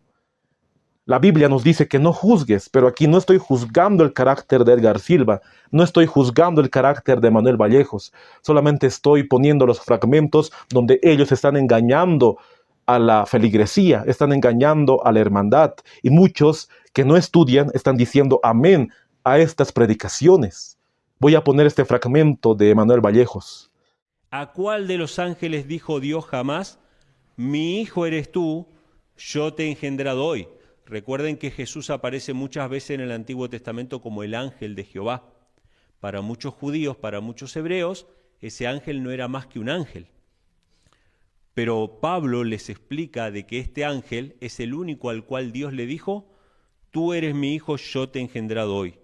La Biblia nos dice que no juzgues, pero aquí no estoy juzgando el carácter de Edgar Silva, no estoy juzgando el carácter de Emanuel Vallejos, solamente estoy poniendo los fragmentos donde ellos están engañando a la feligresía, están engañando a la hermandad, y muchos que no estudian están diciendo amén a estas predicaciones. Voy a poner este fragmento de Emanuel Vallejos. ¿A cuál de los ángeles dijo Dios jamás, mi hijo eres tú, yo te he engendrado hoy? Recuerden que Jesús aparece muchas veces en el Antiguo Testamento como el ángel de Jehová. Para muchos judíos, para muchos hebreos, ese ángel no era más que un ángel. Pero Pablo les explica de que este ángel es el único al cual Dios le dijo, tú eres mi hijo, yo te he engendrado hoy.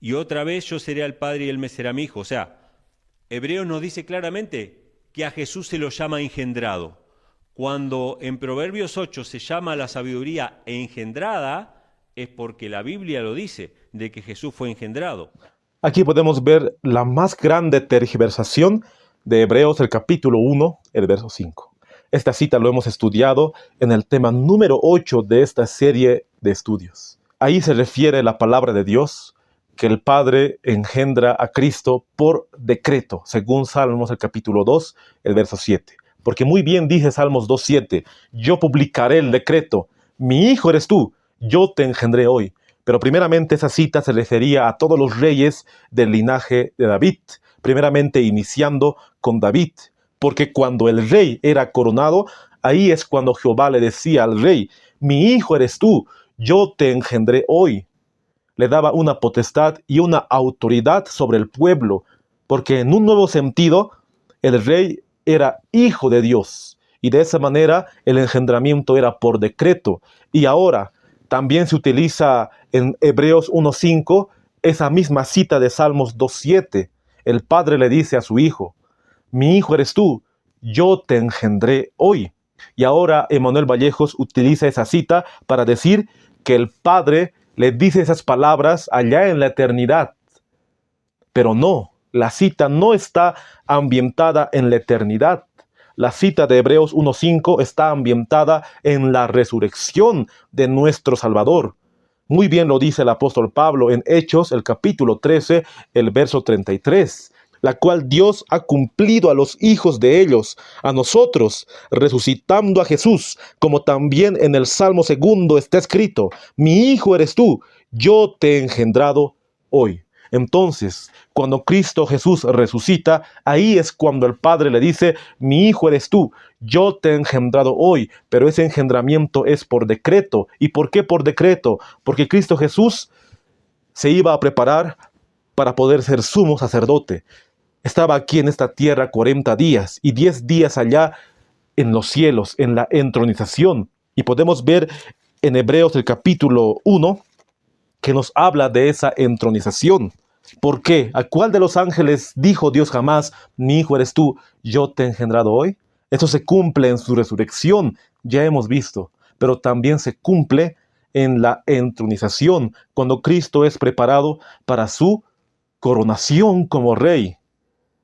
Y otra vez yo seré el padre y él me será mi hijo. O sea, Hebreos nos dice claramente que a Jesús se lo llama engendrado. Cuando en Proverbios 8 se llama a la sabiduría engendrada, es porque la Biblia lo dice, de que Jesús fue engendrado. Aquí podemos ver la más grande tergiversación de Hebreos, el capítulo 1, el verso 5. Esta cita lo hemos estudiado en el tema número 8 de esta serie de estudios. Ahí se refiere la palabra de Dios, que el Padre engendra a Cristo por decreto, según Salmos, el capítulo 2, el verso 7. Porque muy bien dice Salmos 2.7, yo publicaré el decreto, mi hijo eres tú, yo te engendré hoy. Pero primeramente esa cita se refería a todos los reyes del linaje de David, primeramente iniciando con David, porque cuando el rey era coronado, ahí es cuando Jehová le decía al rey, mi hijo eres tú, yo te engendré hoy. Le daba una potestad y una autoridad sobre el pueblo, porque en un nuevo sentido, el rey era hijo de Dios, y de esa manera el engendramiento era por decreto. Y ahora también se utiliza en Hebreos 1.5 esa misma cita de Salmos 2.7. El padre le dice a su hijo, mi hijo eres tú, yo te engendré hoy. Y ahora Emanuel Vallejos utiliza esa cita para decir que el padre le dice esas palabras allá en la eternidad. Pero no, la cita no está ambientada en la eternidad. La cita de Hebreos 1.5 está ambientada en la resurrección de nuestro Salvador. Muy bien lo dice el apóstol Pablo en Hechos, el capítulo 13, el verso 33, la cual Dios ha cumplido a los hijos de ellos, a nosotros, resucitando a Jesús, como también en el Salmo 2 está escrito, mi hijo eres tú, yo te he engendrado hoy. Entonces, cuando Cristo Jesús resucita, ahí es cuando el Padre le dice, mi hijo eres tú, yo te he engendrado hoy, pero ese engendramiento es por decreto. ¿Y por qué por decreto? Porque Cristo Jesús se iba a preparar para poder ser sumo sacerdote. Estaba aquí en esta tierra 40 días y 10 días allá en los cielos, en la entronización. Y podemos ver en Hebreos el capítulo 1, que nos habla de esa entronización. ¿Por qué? ¿A cuál de los ángeles dijo Dios jamás, mi hijo eres tú, yo te he engendrado hoy? Eso se cumple en su resurrección, ya hemos visto, pero también se cumple en la entronización, cuando Cristo es preparado para su coronación como rey.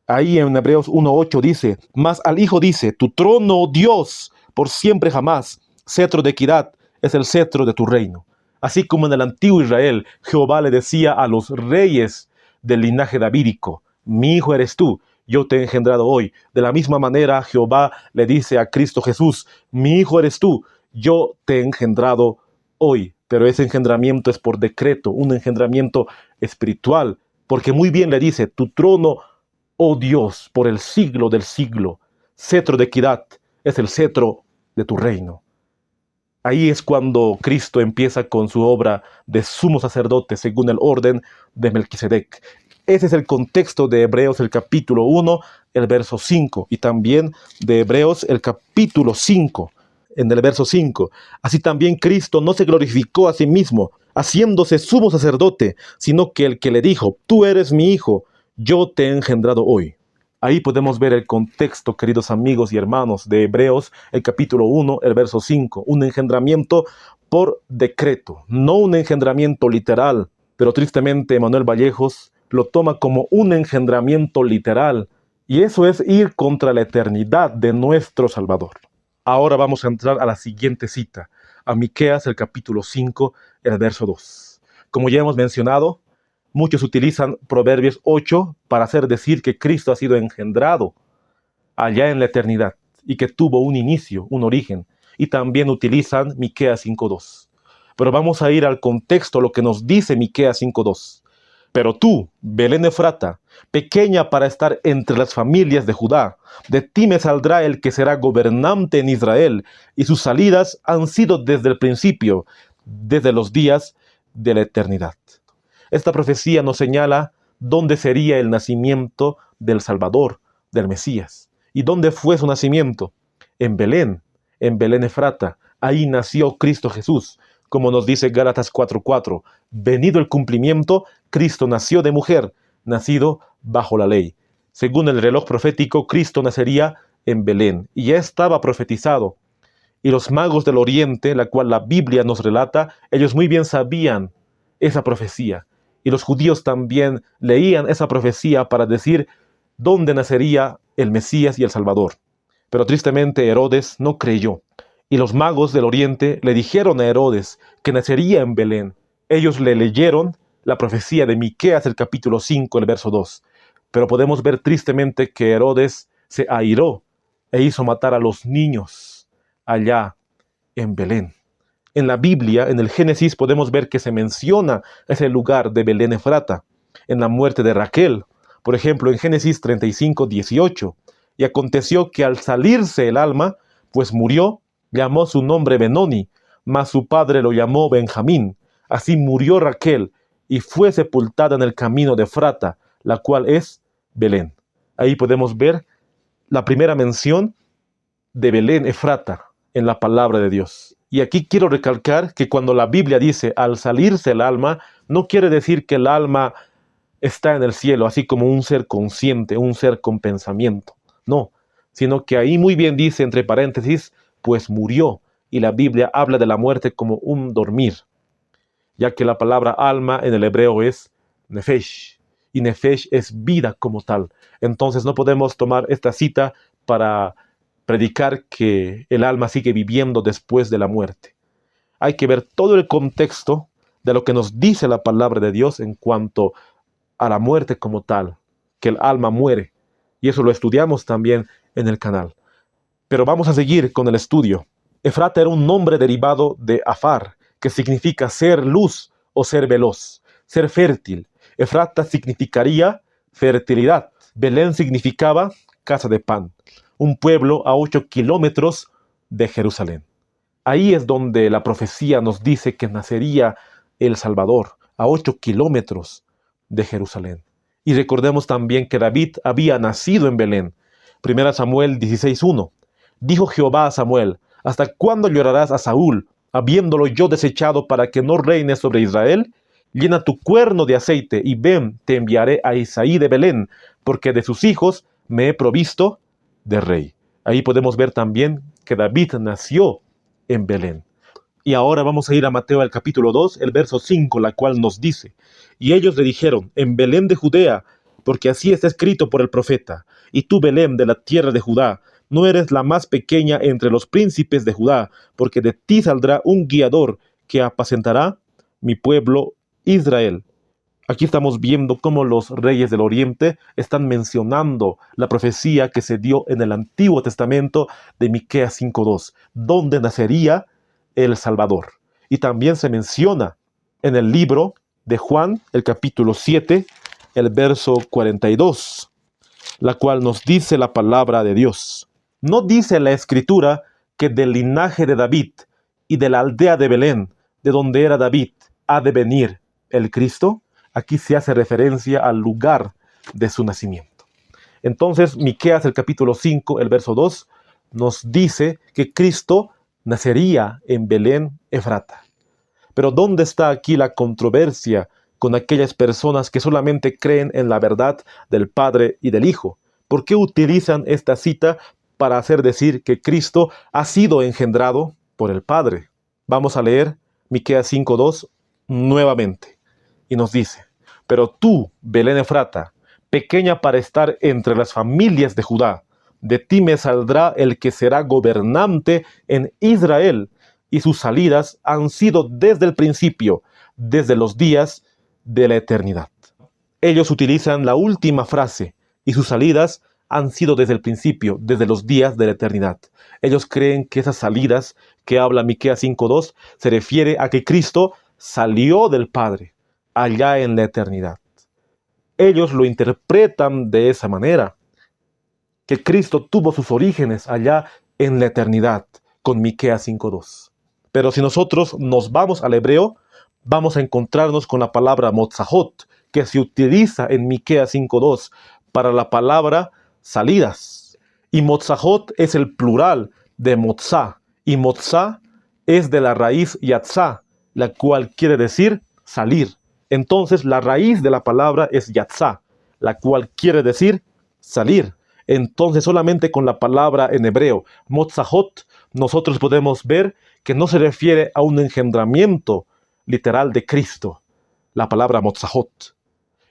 Ahí en Hebreos 1.8 dice, mas al Hijo dice, tu trono, oh Dios, por siempre jamás, cetro de equidad es el cetro de tu reino. Así como en el antiguo Israel, Jehová le decía a los reyes del linaje davídico, mi hijo eres tú, yo te he engendrado hoy. De la misma manera, Jehová le dice a Cristo Jesús, mi hijo eres tú, yo te he engendrado hoy. Pero ese engendramiento es por decreto, un engendramiento espiritual, porque muy bien le dice, tu trono, oh Dios, por el siglo del siglo, cetro de equidad, es el cetro de tu reino. Ahí es cuando Cristo empieza con su obra de sumo sacerdote según el orden de Melquisedec. Ese es el contexto de Hebreos el capítulo 1, el verso 5, y también de Hebreos el capítulo 5, en el verso 5. Así también Cristo no se glorificó a sí mismo, haciéndose sumo sacerdote, sino que el que le dijo, tú eres mi hijo, yo te he engendrado hoy. Ahí podemos ver el contexto, queridos amigos y hermanos, de Hebreos, el capítulo 1, el verso 5. Un engendramiento por decreto, no un engendramiento literal, pero tristemente Emanuel Vallejos lo toma como un engendramiento literal, y eso es ir contra la eternidad de nuestro Salvador. Ahora vamos a entrar a la siguiente cita, a Miqueas, el capítulo 5, el verso 2. Como ya hemos mencionado, muchos utilizan Proverbios 8 para hacer decir que Cristo ha sido engendrado allá en la eternidad y que tuvo un inicio, un origen. Y también utilizan Miqueas 5.2. Pero vamos a ir al contexto, lo que nos dice Miqueas 5.2. Pero tú, Belén Efrata, pequeña para estar entre las familias de Judá, de ti me saldrá el que será gobernante en Israel, y sus salidas han sido desde el principio, desde los días de la eternidad. Esta profecía nos señala dónde sería el nacimiento del Salvador, del Mesías. ¿Y dónde fue su nacimiento? En Belén Efrata. Ahí nació Cristo Jesús. Como nos dice Gálatas 4:4, venido el cumplimiento, Cristo nació de mujer, nacido bajo la ley. Según el reloj profético, Cristo nacería en Belén, y ya estaba profetizado. Y los magos del Oriente, la cual la Biblia nos relata, ellos muy bien sabían esa profecía. Y los judíos también leían esa profecía para decir dónde nacería el Mesías y el Salvador. Pero tristemente Herodes no creyó. Y los magos del Oriente le dijeron a Herodes que nacería en Belén. Ellos le leyeron la profecía de Miqueas, el capítulo 5, el verso 2. Pero podemos ver tristemente que Herodes se airó e hizo matar a los niños allá en Belén. En la Biblia, en el Génesis, podemos ver que se menciona ese lugar de Belén Efrata, en la muerte de Raquel. Por ejemplo, en Génesis 35:18. Y aconteció que al salirse el alma, pues murió, llamó su nombre Benoni, mas su padre lo llamó Benjamín. Así murió Raquel y fue sepultada en el camino de Efrata, la cual es Belén. Ahí podemos ver la primera mención de Belén Efrata en la palabra de Dios. Y aquí quiero recalcar que cuando la Biblia dice al salirse el alma, no quiere decir que el alma está en el cielo, así como un ser consciente, un ser con pensamiento. No, sino que ahí muy bien dice, entre paréntesis, pues murió, y la Biblia habla de la muerte como un dormir, ya que la palabra alma en el hebreo es nefesh, y nefesh es vida como tal. Entonces no podemos tomar esta cita para predicar que el alma sigue viviendo después de la muerte. Hay que ver todo el contexto de lo que nos dice la palabra de Dios en cuanto a la muerte como tal, que el alma muere, y eso lo estudiamos también en el canal. Pero vamos a seguir con el estudio. Efrata era un nombre derivado de afar, que significa ser luz o ser veloz, ser fértil. Efrata significaría fertilidad. Belén significaba casa de pan, un pueblo a 8 kilómetros de Jerusalén. Ahí es donde la profecía nos dice que nacería el Salvador, a 8 kilómetros de Jerusalén. Y recordemos también que David había nacido en Belén. 1 Samuel 16:1. Dijo Jehová a Samuel, ¿hasta cuándo llorarás a Saúl, habiéndolo yo desechado para que no reine sobre Israel? Llena tu cuerno de aceite y ven, te enviaré a Isaí de Belén, porque de sus hijos me he provisto de rey. Ahí podemos ver también que David nació en Belén. Y ahora vamos a ir a Mateo el capítulo 2, el verso 5, la cual nos dice, y ellos le dijeron, en Belén de Judea, porque así está escrito por el profeta, y tú, Belén, de la tierra de Judá, no eres la más pequeña entre los príncipes de Judá, porque de ti saldrá un guiador que apacentará mi pueblo Israel. Aquí estamos viendo cómo los reyes del Oriente están mencionando la profecía que se dio en el Antiguo Testamento de Miqueas 5:2, donde nacería el Salvador. Y también se menciona en el libro de Juan, el capítulo 7, el verso 42, la cual nos dice la palabra de Dios. ¿No dice la Escritura que del linaje de David y de la aldea de Belén, de donde era David, ha de venir el Cristo? aquí se hace referencia al lugar de su nacimiento. Entonces, Miqueas, el capítulo 5, el verso 2, nos dice que Cristo nacería en Belén, Efrata. Pero ¿dónde está aquí la controversia con aquellas personas que solamente creen en la verdad del Padre y del Hijo? ¿Por qué utilizan esta cita para hacer decir que Cristo ha sido engendrado por el Padre? Vamos a leer Miqueas 5:2 nuevamente. Y nos dice: pero tú, Belén Efrata, pequeña para estar entre las familias de Judá, de ti me saldrá el que será gobernante en Israel, y sus salidas han sido desde el principio, desde los días de la eternidad. Ellos utilizan la última frase, y sus salidas han sido desde el principio, desde los días de la eternidad. Ellos creen que esas salidas que habla Miqueas 5:2 se refiere a que Cristo salió del Padre, allá en la eternidad. Ellos lo interpretan de esa manera, que Cristo tuvo sus orígenes allá en la eternidad, con Miqueas 5:2. Pero si nosotros nos vamos al hebreo, vamos a encontrarnos con la palabra motzahot, que se utiliza en Miqueas 5:2 para la palabra salidas. Y motzahot es el plural de motzá, y motzá es de la raíz yatzá, la cual quiere decir salir. Entonces la raíz de la palabra es yatzá, la cual quiere decir salir. Entonces solamente con la palabra en hebreo, motzahot, nosotros podemos ver que no se refiere a un engendramiento literal de Cristo, la palabra motzahot.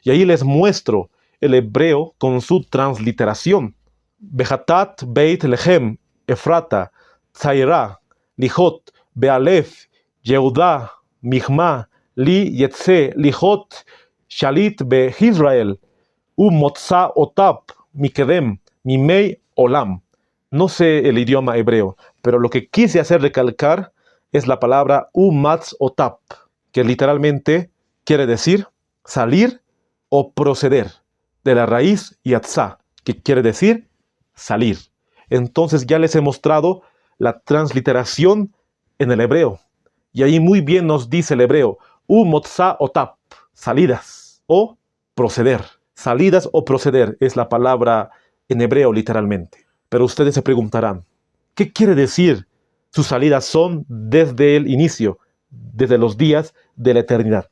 Y ahí les muestro el hebreo con su transliteración. Behatat Beit Lehem, Efrata, Tzairá, Lijot, Bealef, Yehuda, Mihma, Li Yetze, Lijot, Shalit Be Israel, Motza Otap, Mikedem, Mimei Olam. No sé el idioma hebreo, pero lo que quise hacer recalcar es la palabra Umatz Otap, que literalmente quiere decir salir o proceder, de la raíz yatzá, que quiere decir salir. Entonces ya les he mostrado la transliteración en el hebreo. Y ahí muy bien nos dice el hebreo, Motza Otap, salidas o proceder. Salidas o proceder es la palabra en hebreo literalmente. Pero ustedes se preguntarán, ¿qué quiere decir? Sus salidas son desde el inicio, desde los días de la eternidad.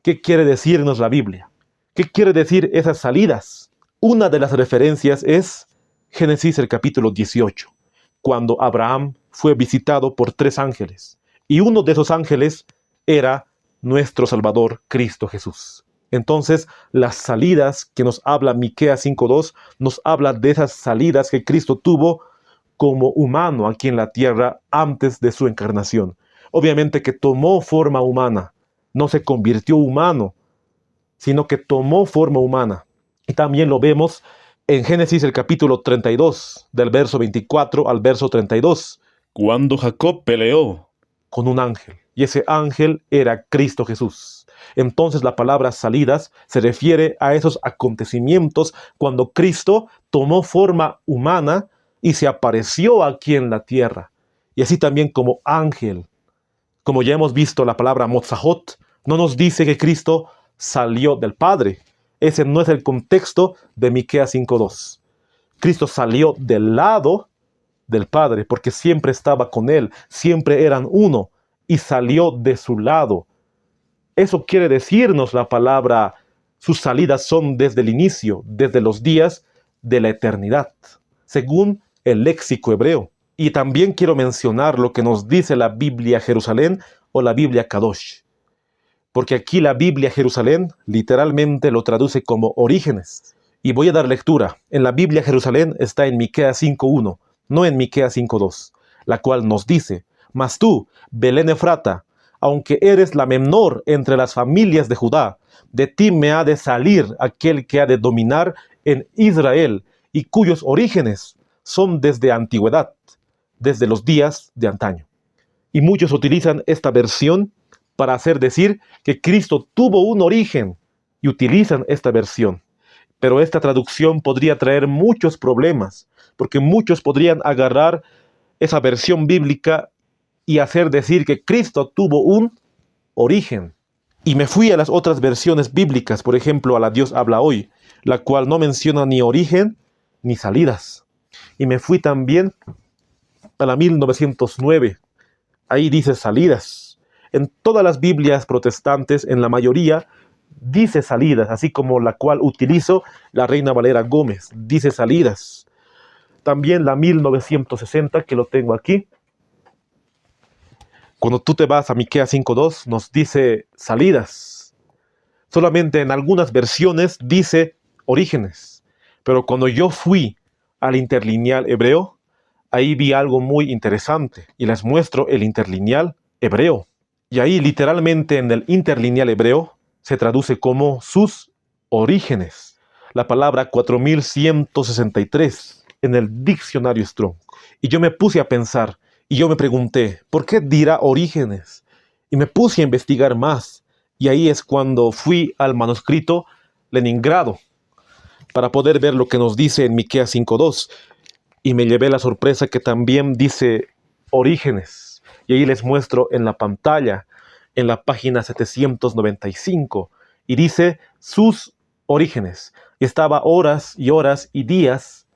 ¿Qué quiere decirnos la Biblia? ¿Qué quiere decir esas salidas? Una de las referencias es Génesis el capítulo 18, cuando Abraham fue visitado por 3 ángeles. Y uno de esos ángeles era nuestro Salvador, Cristo Jesús. Entonces, las salidas que nos habla Miqueas 5:2 nos habla de esas salidas que Cristo tuvo como humano aquí en la tierra antes de su encarnación. Obviamente que tomó forma humana, no se convirtió humano, sino que tomó forma humana. Y también lo vemos en Génesis el capítulo 32, del verso 24 al verso 32. Cuando Jacob peleó con un ángel, y ese ángel era Cristo Jesús. Entonces la palabra salidas se refiere a esos acontecimientos cuando Cristo tomó forma humana y se apareció aquí en la tierra. Y así también como ángel. Como ya hemos visto, la palabra motzahot no nos dice que Cristo salió del Padre. Ese no es el contexto de Miqueas 5:2. Cristo salió del lado del Padre porque siempre estaba con Él, siempre eran uno y salió de su lado. Eso quiere decirnos la palabra, sus salidas son desde el inicio, desde los días de la eternidad, según el léxico hebreo. Y también quiero mencionar lo que nos dice la Biblia Jerusalén o la Biblia Kadosh. Porque aquí la Biblia Jerusalén literalmente lo traduce como orígenes. Y voy a dar lectura. En la Biblia Jerusalén está en Miqueas 5:1, no en Miqueas 5:2, la cual nos dice: mas tú, Belén Efrata, aunque eres la menor entre las familias de Judá, de ti me ha de salir aquel que ha de dominar en Israel, y cuyos orígenes son desde antigüedad, desde los días de antaño. Y muchos utilizan esta versión para hacer decir que Cristo tuvo un origen, y utilizan esta versión. Pero esta traducción podría traer muchos problemas, porque muchos podrían agarrar esa versión bíblica y hacer decir que Cristo tuvo un origen. Y me fui a las otras versiones bíblicas, por ejemplo, a la Dios habla hoy, la cual no menciona ni origen ni salidas. Y me fui también a la 1909. Ahí dice salidas. En todas las Biblias protestantes, en la mayoría, dice salidas, así como la cual utilizo, la Reina Valera Gómez, dice salidas. También la 1960, que lo tengo aquí. Cuando tú te vas a Miqueas 5:2, nos dice salidas. Solamente en algunas versiones dice orígenes. Pero cuando yo fui al interlineal hebreo, ahí vi algo muy interesante. Y les muestro el interlineal hebreo. Y ahí literalmente en el interlineal hebreo se traduce como sus orígenes. La palabra 4163 en el diccionario Strong. Y yo me puse a pensar y yo me pregunté, ¿por qué dirá orígenes? Y me puse a investigar más. Y ahí es cuando fui al manuscrito Leningrado para poder ver lo que nos dice en Miqueas 5:2. Y me llevé la sorpresa que también dice orígenes. Y ahí les muestro en la pantalla, en la página 795. Y dice sus orígenes. Y estaba horas y horas y días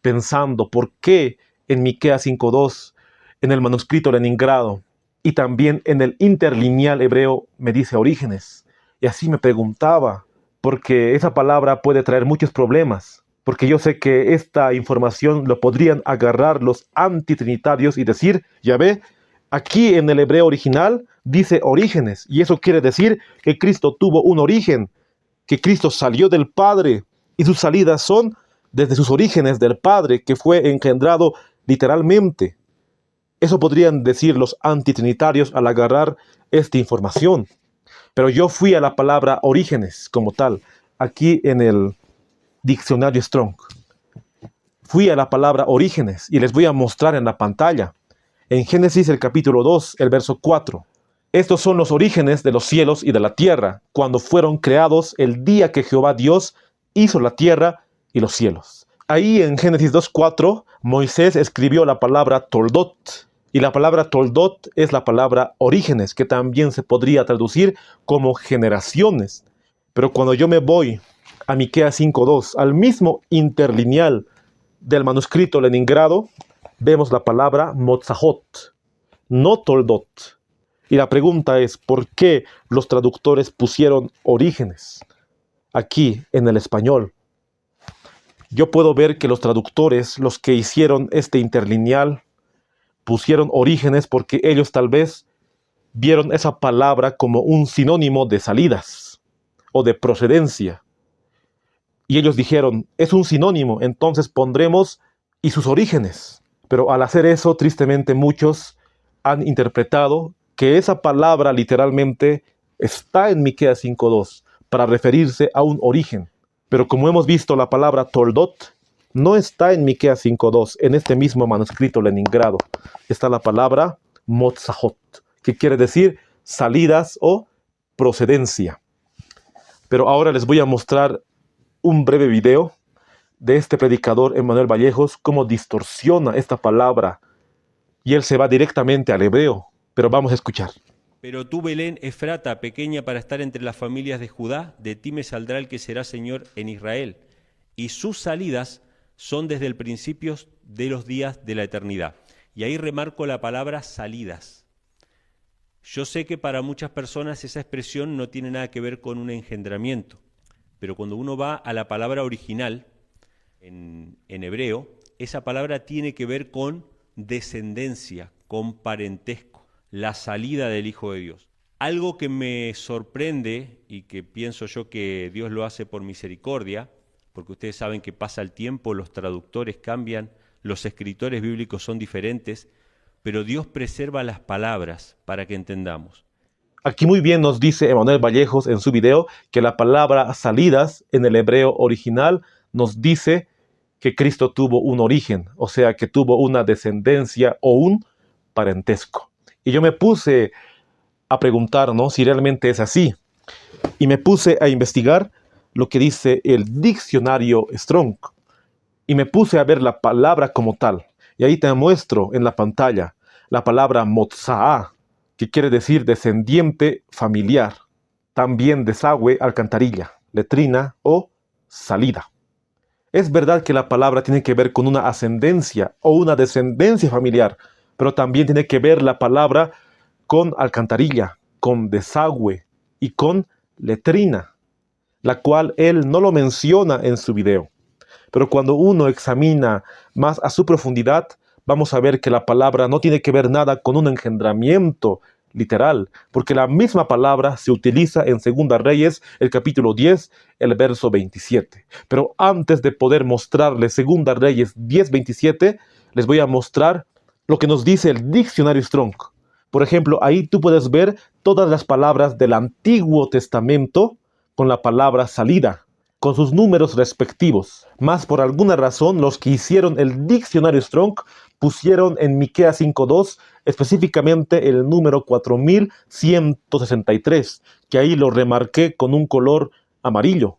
pensando por qué en Miqueas 5:2, en el manuscrito Leningrado, y también en el interlineal hebreo me dice orígenes. Y así me preguntaba, porque esa palabra puede traer muchos problemas. Porque yo sé que esta información lo podrían agarrar los antitrinitarios y decir, ya ve, aquí en el hebreo original dice orígenes. Y eso quiere decir que Cristo tuvo un origen, que Cristo salió del Padre y sus salidas son desde sus orígenes del Padre, que fue engendrado literalmente. Eso podrían decir los antitrinitarios al agarrar esta información. Pero yo fui a la palabra orígenes como tal, aquí en el diccionario Strong. Fui a la palabra orígenes y les voy a mostrar en la pantalla. En Génesis el capítulo 2, el verso 4. Estos son los orígenes de los cielos y de la tierra, cuando fueron creados el día que Jehová Dios hizo la tierra y los cielos. Ahí en Génesis 2:4, Moisés escribió la palabra toldot. Y la palabra toldot es la palabra orígenes, que también se podría traducir como generaciones. Pero cuando yo me voy a Miqueas 5:2, al mismo interlineal del manuscrito Leningrado, vemos la palabra motzahot, no toldot. Y la pregunta es, ¿por qué los traductores pusieron orígenes aquí en el español? Yo puedo ver que los traductores, los que hicieron este interlineal, pusieron orígenes porque ellos tal vez vieron esa palabra como un sinónimo de salidas o de procedencia. Y ellos dijeron, es un sinónimo, entonces pondremos y sus orígenes. Pero al hacer eso, tristemente muchos han interpretado que esa palabra literalmente está en Miqueas 5:2 para referirse a un origen. Pero como hemos visto, la palabra toldot no está en Miqueas 5:2, en este mismo manuscrito Leningrado. Está la palabra motzahot, que quiere decir salidas o procedencia. Pero ahora les voy a mostrar un breve video de este predicador Emanuel Vallejos, cómo distorsiona esta palabra. Y él se va directamente al hebreo, pero vamos a escuchar. Pero tú, Belén, Efrata, pequeña para estar entre las familias de Judá, de ti me saldrá el que será Señor en Israel. Y sus salidas son desde el principio de los días de la eternidad. Y ahí remarco la palabra salidas. Yo sé que para muchas personas esa expresión no tiene nada que ver con un engendramiento, pero cuando uno va a la palabra original, en hebreo, esa palabra tiene que ver con descendencia, con parentesco, la salida del Hijo de Dios. Algo que me sorprende y que pienso yo que Dios lo hace por misericordia, porque ustedes saben que pasa el tiempo, los traductores cambian, los escritores bíblicos son diferentes, pero Dios preserva las palabras para que entendamos. Aquí muy bien nos dice Emanuel Vallejos en su video que la palabra salidas en el hebreo original nos dice que Cristo tuvo un origen, o sea que tuvo una descendencia o un parentesco. Y yo me puse a preguntar, ¿no?, si realmente es así. Y me puse a investigar lo que dice el diccionario Strong. Y me puse a ver la palabra como tal. Y ahí te muestro en la pantalla la palabra motzaa, que quiere decir descendiente familiar. también desagüe, alcantarilla, letrina o salida. Es verdad que la palabra tiene que ver con una ascendencia o una descendencia familiar, pero también tiene que ver la palabra con alcantarilla, con desagüe y con letrina, la cual él no lo menciona en su video. Pero cuando uno examina más a su profundidad, vamos a ver que la palabra no tiene que ver nada con un engendramiento literal, porque la misma palabra se utiliza en Segunda Reyes, el capítulo 10, el verso 27. Pero antes de poder mostrarles Segunda Reyes 10:27, les voy a mostrar lo que nos dice el diccionario Strong. Por ejemplo, ahí tú puedes ver todas las palabras del Antiguo Testamento con la palabra salida, con sus números respectivos. Mas por alguna razón, los que hicieron el diccionario Strong pusieron en Miqueas 5:2 específicamente el número 4163, que ahí lo remarqué con un color amarillo.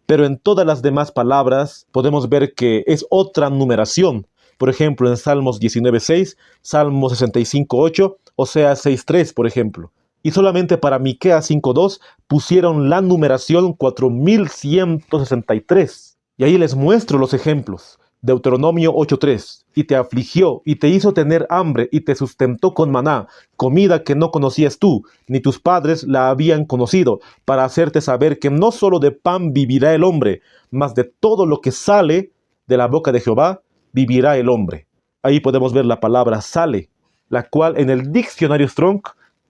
Pero en todas las demás palabras podemos ver que es otra numeración. Por ejemplo, en Salmos 19:6, Salmos 65:8, Oseas 6:3, por ejemplo. Y solamente para Miqueas 5:2 pusieron la numeración 4163. Y ahí les muestro los ejemplos. Deuteronomio 8:3, y te afligió, y te hizo tener hambre, y te sustentó con maná, comida que no conocías tú, ni tus padres la habían conocido, para hacerte saber que no solo de pan vivirá el hombre, mas de todo lo que sale de la boca de Jehová, vivirá el hombre. Ahí podemos ver la palabra sale, la cual en el diccionario Strong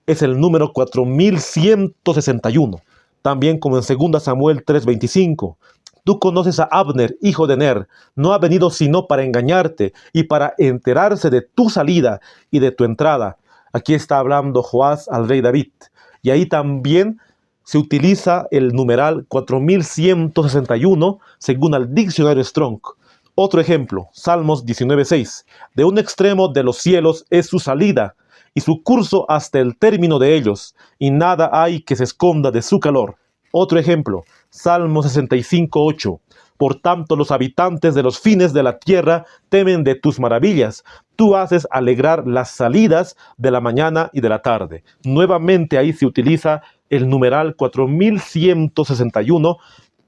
es el número 4161. También como en 2 Samuel 3:25. Tú conoces a Abner, hijo de Ner, no ha venido sino para engañarte y para enterarse de tu salida y de tu entrada. Aquí está hablando Joás al rey David. Y ahí también se utiliza el numeral 4161 según el diccionario Strong. Otro ejemplo, Salmos 19:6. De un extremo de los cielos es su salida, y su curso hasta el término de ellos, y nada hay que se esconda de su calor. Otro ejemplo, Salmo 65:8. Por tanto, los habitantes de los fines de la tierra temen de tus maravillas. Tú haces alegrar las salidas de la mañana y de la tarde. Nuevamente ahí se utiliza el numeral 4161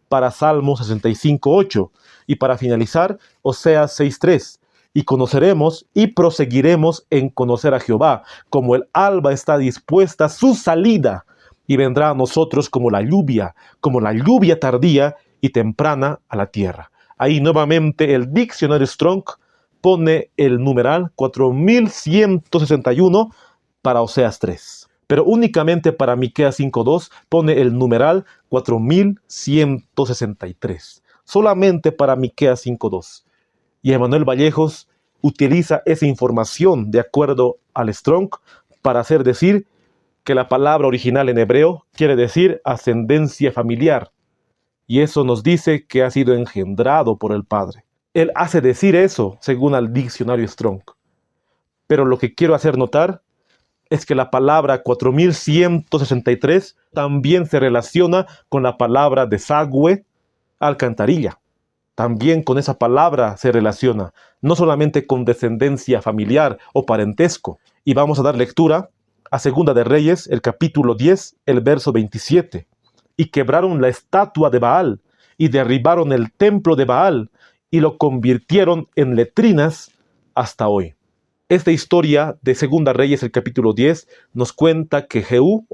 para Salmo 65:8. Y para finalizar, Oseas 6:3. Y conoceremos y proseguiremos en conocer a Jehová, como el alba está dispuesta su salida, y vendrá a nosotros como la lluvia tardía y temprana a la tierra. Ahí nuevamente el diccionario Strong pone el numeral 4161 para Oseas 3. Pero únicamente para Miqueas 5:2 pone el numeral 4163. Solamente para Miqueas 5:2. Y Emanuel Vallejos utiliza esa información de acuerdo al Strong para hacer decir que la palabra original en hebreo quiere decir ascendencia familiar. Y eso nos dice que ha sido engendrado por el Padre. Él hace decir eso según el diccionario Strong. Pero lo que quiero hacer notar es que la palabra 4163 también se relaciona con la palabra desagüe, alcantarilla. También con esa palabra se relaciona, no solamente con descendencia familiar o parentesco. Y vamos a dar lectura a Segunda de Reyes, el capítulo 10, el verso 27. Y quebraron la estatua de Baal, y derribaron el templo de Baal, y lo convirtieron en letrinas hasta hoy. Esta historia de Segunda Reyes, el capítulo 10, nos cuenta que Jehú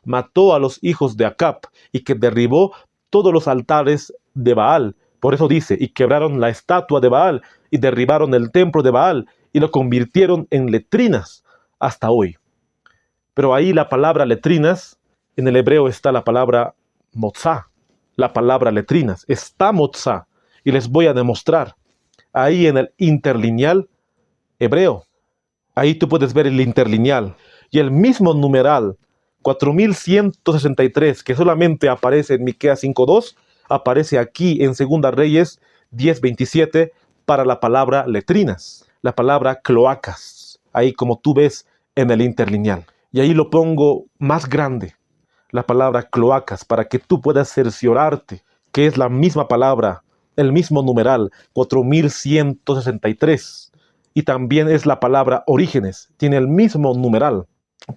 mató a los hijos de Acab, y que derribó todos los altares de Baal. Por eso dice, y quebraron la estatua de Baal, y derribaron el templo de Baal, y lo convirtieron en letrinas hasta hoy. Pero ahí la palabra letrinas, en el hebreo está la palabra motzá, la palabra letrinas, está motzá, y les voy a demostrar. Ahí en el interlineal hebreo, ahí tú puedes ver el interlineal, y el mismo numeral, 4163, que solamente aparece en Miqueas 5:2, aparece aquí en Segunda Reyes 10:27 para la palabra letrinas, la palabra cloacas, ahí como tú ves en el interlineal. Y ahí lo pongo más grande, la palabra cloacas, para que tú puedas cerciorarte que es la misma palabra, el mismo numeral, 4163. Y también es la palabra orígenes, tiene el mismo numeral.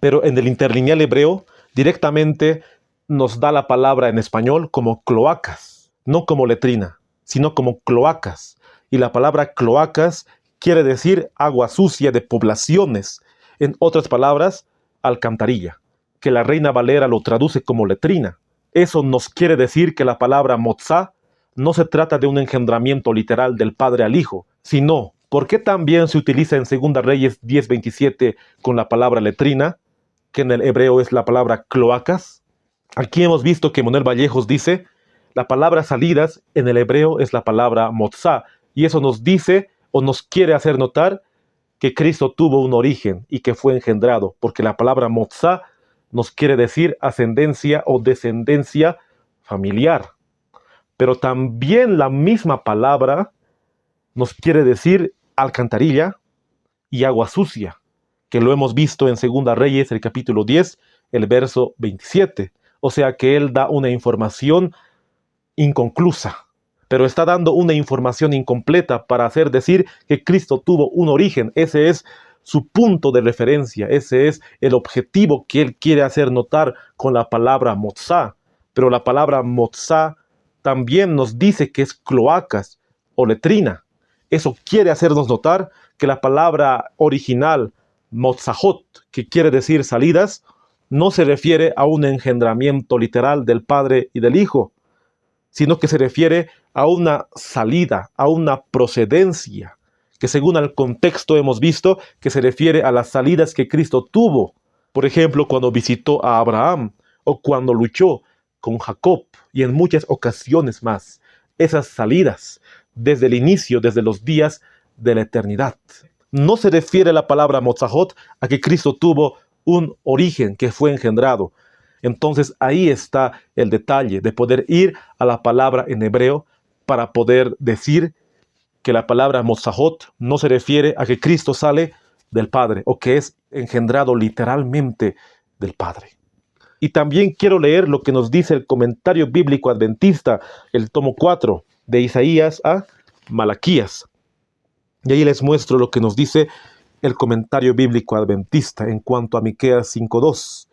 Pero en el interlineal hebreo, directamente nos da la palabra en español como cloacas, no como letrina, sino como cloacas. Y la palabra cloacas quiere decir agua sucia de poblaciones. En otras palabras, alcantarilla, que la Reina Valera lo traduce como letrina. Eso nos quiere decir que la palabra motzá no se trata de un engendramiento literal del Padre al Hijo, sino, ¿por qué también se utiliza en 2 Reyes 10:27 con la palabra letrina, que en el hebreo es la palabra cloacas? Aquí hemos visto que Manuel Vallejos dice, la palabra salidas en el hebreo es la palabra motzá, y eso nos dice o nos quiere hacer notar que Cristo tuvo un origen y que fue engendrado, porque la palabra motzá nos quiere decir ascendencia o descendencia familiar. Pero también la misma palabra nos quiere decir alcantarilla y agua sucia, que lo hemos visto en 2 Reyes, el capítulo 10, el verso 27. O sea que él da una información inconclusa, pero está dando una información incompleta para hacer decir que Cristo tuvo un origen. Ese es su punto de referencia, ese es el objetivo que él quiere hacer notar con la palabra motzá. Pero la palabra motzá también nos dice que es cloacas o letrina. Eso quiere hacernos notar que la palabra original motzahot, que quiere decir salidas, no se refiere a un engendramiento literal del Padre y del Hijo, sino que se refiere a una salida, a una procedencia, que según el contexto hemos visto que se refiere a las salidas que Cristo tuvo. Por ejemplo, cuando visitó a Abraham o cuando luchó con Jacob y en muchas ocasiones más. Esas salidas desde el inicio, desde los días de la eternidad. No se refiere la palabra motzahot a que Cristo tuvo un origen que fue engendrado. Entonces ahí está el detalle de poder ir a la palabra en hebreo para poder decir que la palabra motzahot no se refiere a que Cristo sale del Padre o que es engendrado literalmente del Padre. Y también quiero leer lo que nos dice el comentario bíblico adventista, el tomo 4, de Isaías a Malaquías. Y ahí les muestro lo que nos dice el comentario bíblico adventista en cuanto a Miqueas 5:2.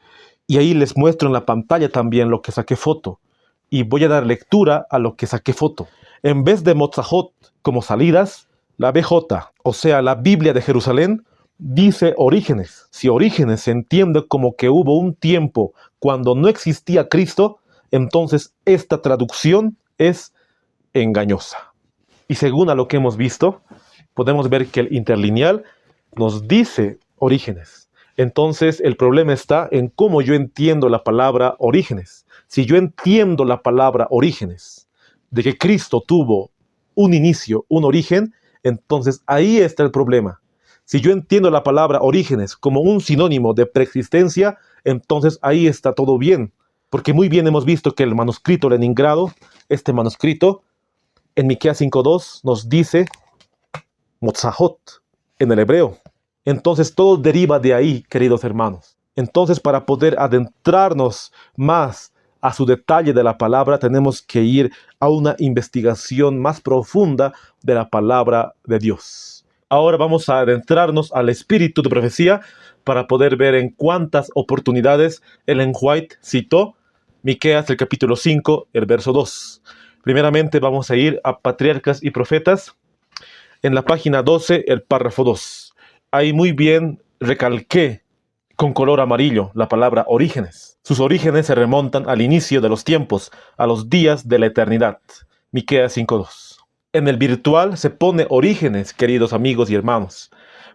Y ahí les muestro en la pantalla también lo que saqué foto. Y voy a dar lectura a lo que saqué foto. En vez de motzahot como salidas, la BJ, o sea, la Biblia de Jerusalén, dice orígenes. Si orígenes se entiende como que hubo un tiempo cuando no existía Cristo, entonces esta traducción es engañosa. Y según a lo que hemos visto, podemos ver que el interlineal nos dice orígenes. Entonces el problema está en cómo yo entiendo la palabra orígenes. Si yo entiendo la palabra orígenes, de que Cristo tuvo un inicio, un origen, entonces ahí está el problema. Si yo entiendo la palabra orígenes como un sinónimo de preexistencia, entonces ahí está todo bien. Porque muy bien hemos visto que el manuscrito Leningrado, este manuscrito, en Miqueas 5:2 nos dice motzahot en el hebreo. Entonces todo deriva de ahí, queridos hermanos. Entonces para poder adentrarnos más a su detalle de la palabra, tenemos que ir a una investigación más profunda de la palabra de Dios. Ahora vamos a adentrarnos al espíritu de profecía para poder ver en cuántas oportunidades Ellen White citó Miqueas el capítulo 5, el verso 2. Primeramente vamos a ir a Patriarcas y Profetas, en la página 12, el párrafo 2. Ahí muy bien recalqué con color amarillo la palabra orígenes. Sus orígenes se remontan al inicio de los tiempos, a los días de la eternidad. Miqueas 5:2. En el virtual se pone orígenes, queridos amigos y hermanos.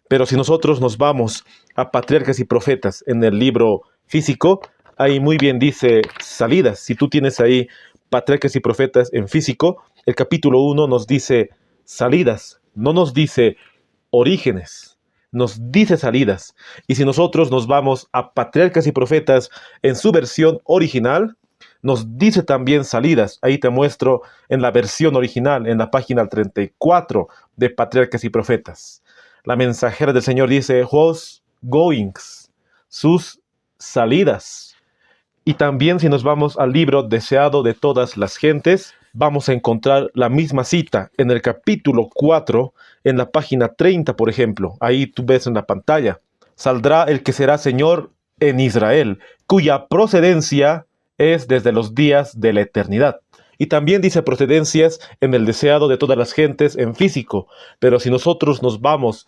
Pero si nosotros nos vamos a Patriarcas y Profetas en el libro físico, ahí muy bien dice salidas. Si tú tienes ahí Patriarcas y Profetas en físico, el capítulo 1 nos dice salidas, no nos dice orígenes. Nos dice salidas. Y si nosotros nos vamos a Patriarcas y Profetas en su versión original, nos dice también salidas. Ahí te muestro en la versión original, en la página 34 de Patriarcas y Profetas. La mensajera del Señor dice whose goings, sus salidas. Y también si nos vamos al libro Deseado de todas las gentes, vamos a encontrar la misma cita en el capítulo 4, en la página 30, por ejemplo. Ahí tú ves en la pantalla. Saldrá el que será Señor en Israel, cuya procedencia es desde los días de la eternidad. Y también dice procedencias en el deseado de todas las gentes en físico. Pero si nosotros nos vamos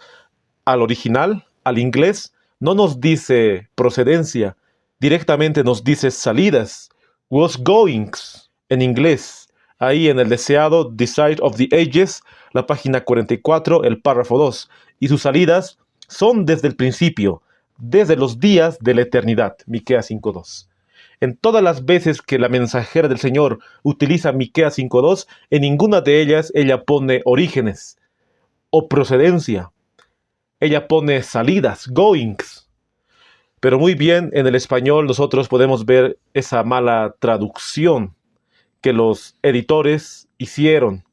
al original, al inglés, no nos dice procedencia, directamente nos dice salidas, was goings en inglés. Ahí en el deseado Desire of the Ages, la página 44, el párrafo 2. Y sus salidas son desde el principio, desde los días de la eternidad. Miqueas 5:2. En todas las veces que la mensajera del Señor utiliza Miqueas 5:2, en ninguna de ellas ella pone orígenes o procedencia. Ella pone salidas, goings. Pero muy bien, en el español nosotros podemos ver esa mala traducción que los editores hicieron.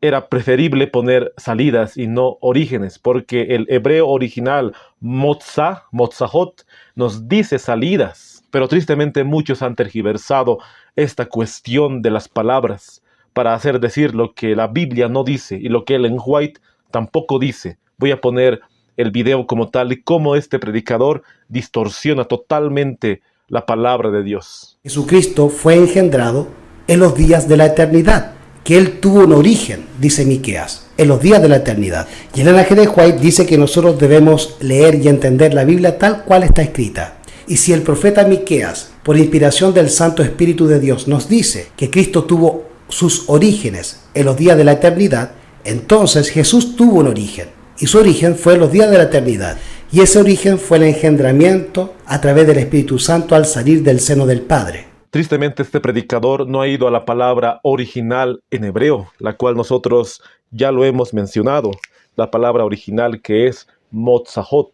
Era preferible poner salidas y no orígenes, porque el hebreo original, motzahot, nos dice salidas. Pero tristemente muchos han tergiversado esta cuestión de las palabras para hacer decir lo que la Biblia no dice y lo que Ellen White tampoco dice. Voy a poner el video como tal y cómo este predicador distorsiona totalmente la palabra de Dios. Jesucristo fue engendrado en los días de la eternidad, que Él tuvo un origen, dice Miqueas, en los días de la eternidad. Y el Ellen G. White dice que nosotros debemos leer y entender la Biblia tal cual está escrita. Y si el profeta Miqueas, por inspiración del Santo Espíritu de Dios, nos dice que Cristo tuvo sus orígenes en los días de la eternidad, entonces Jesús tuvo un origen. Y su origen fue en los días de la eternidad. Y ese origen fue el engendramiento a través del Espíritu Santo al salir del seno del Padre. Tristemente este predicador no ha ido a la palabra original en hebreo, la cual nosotros ya lo hemos mencionado. La palabra original que es motzahot.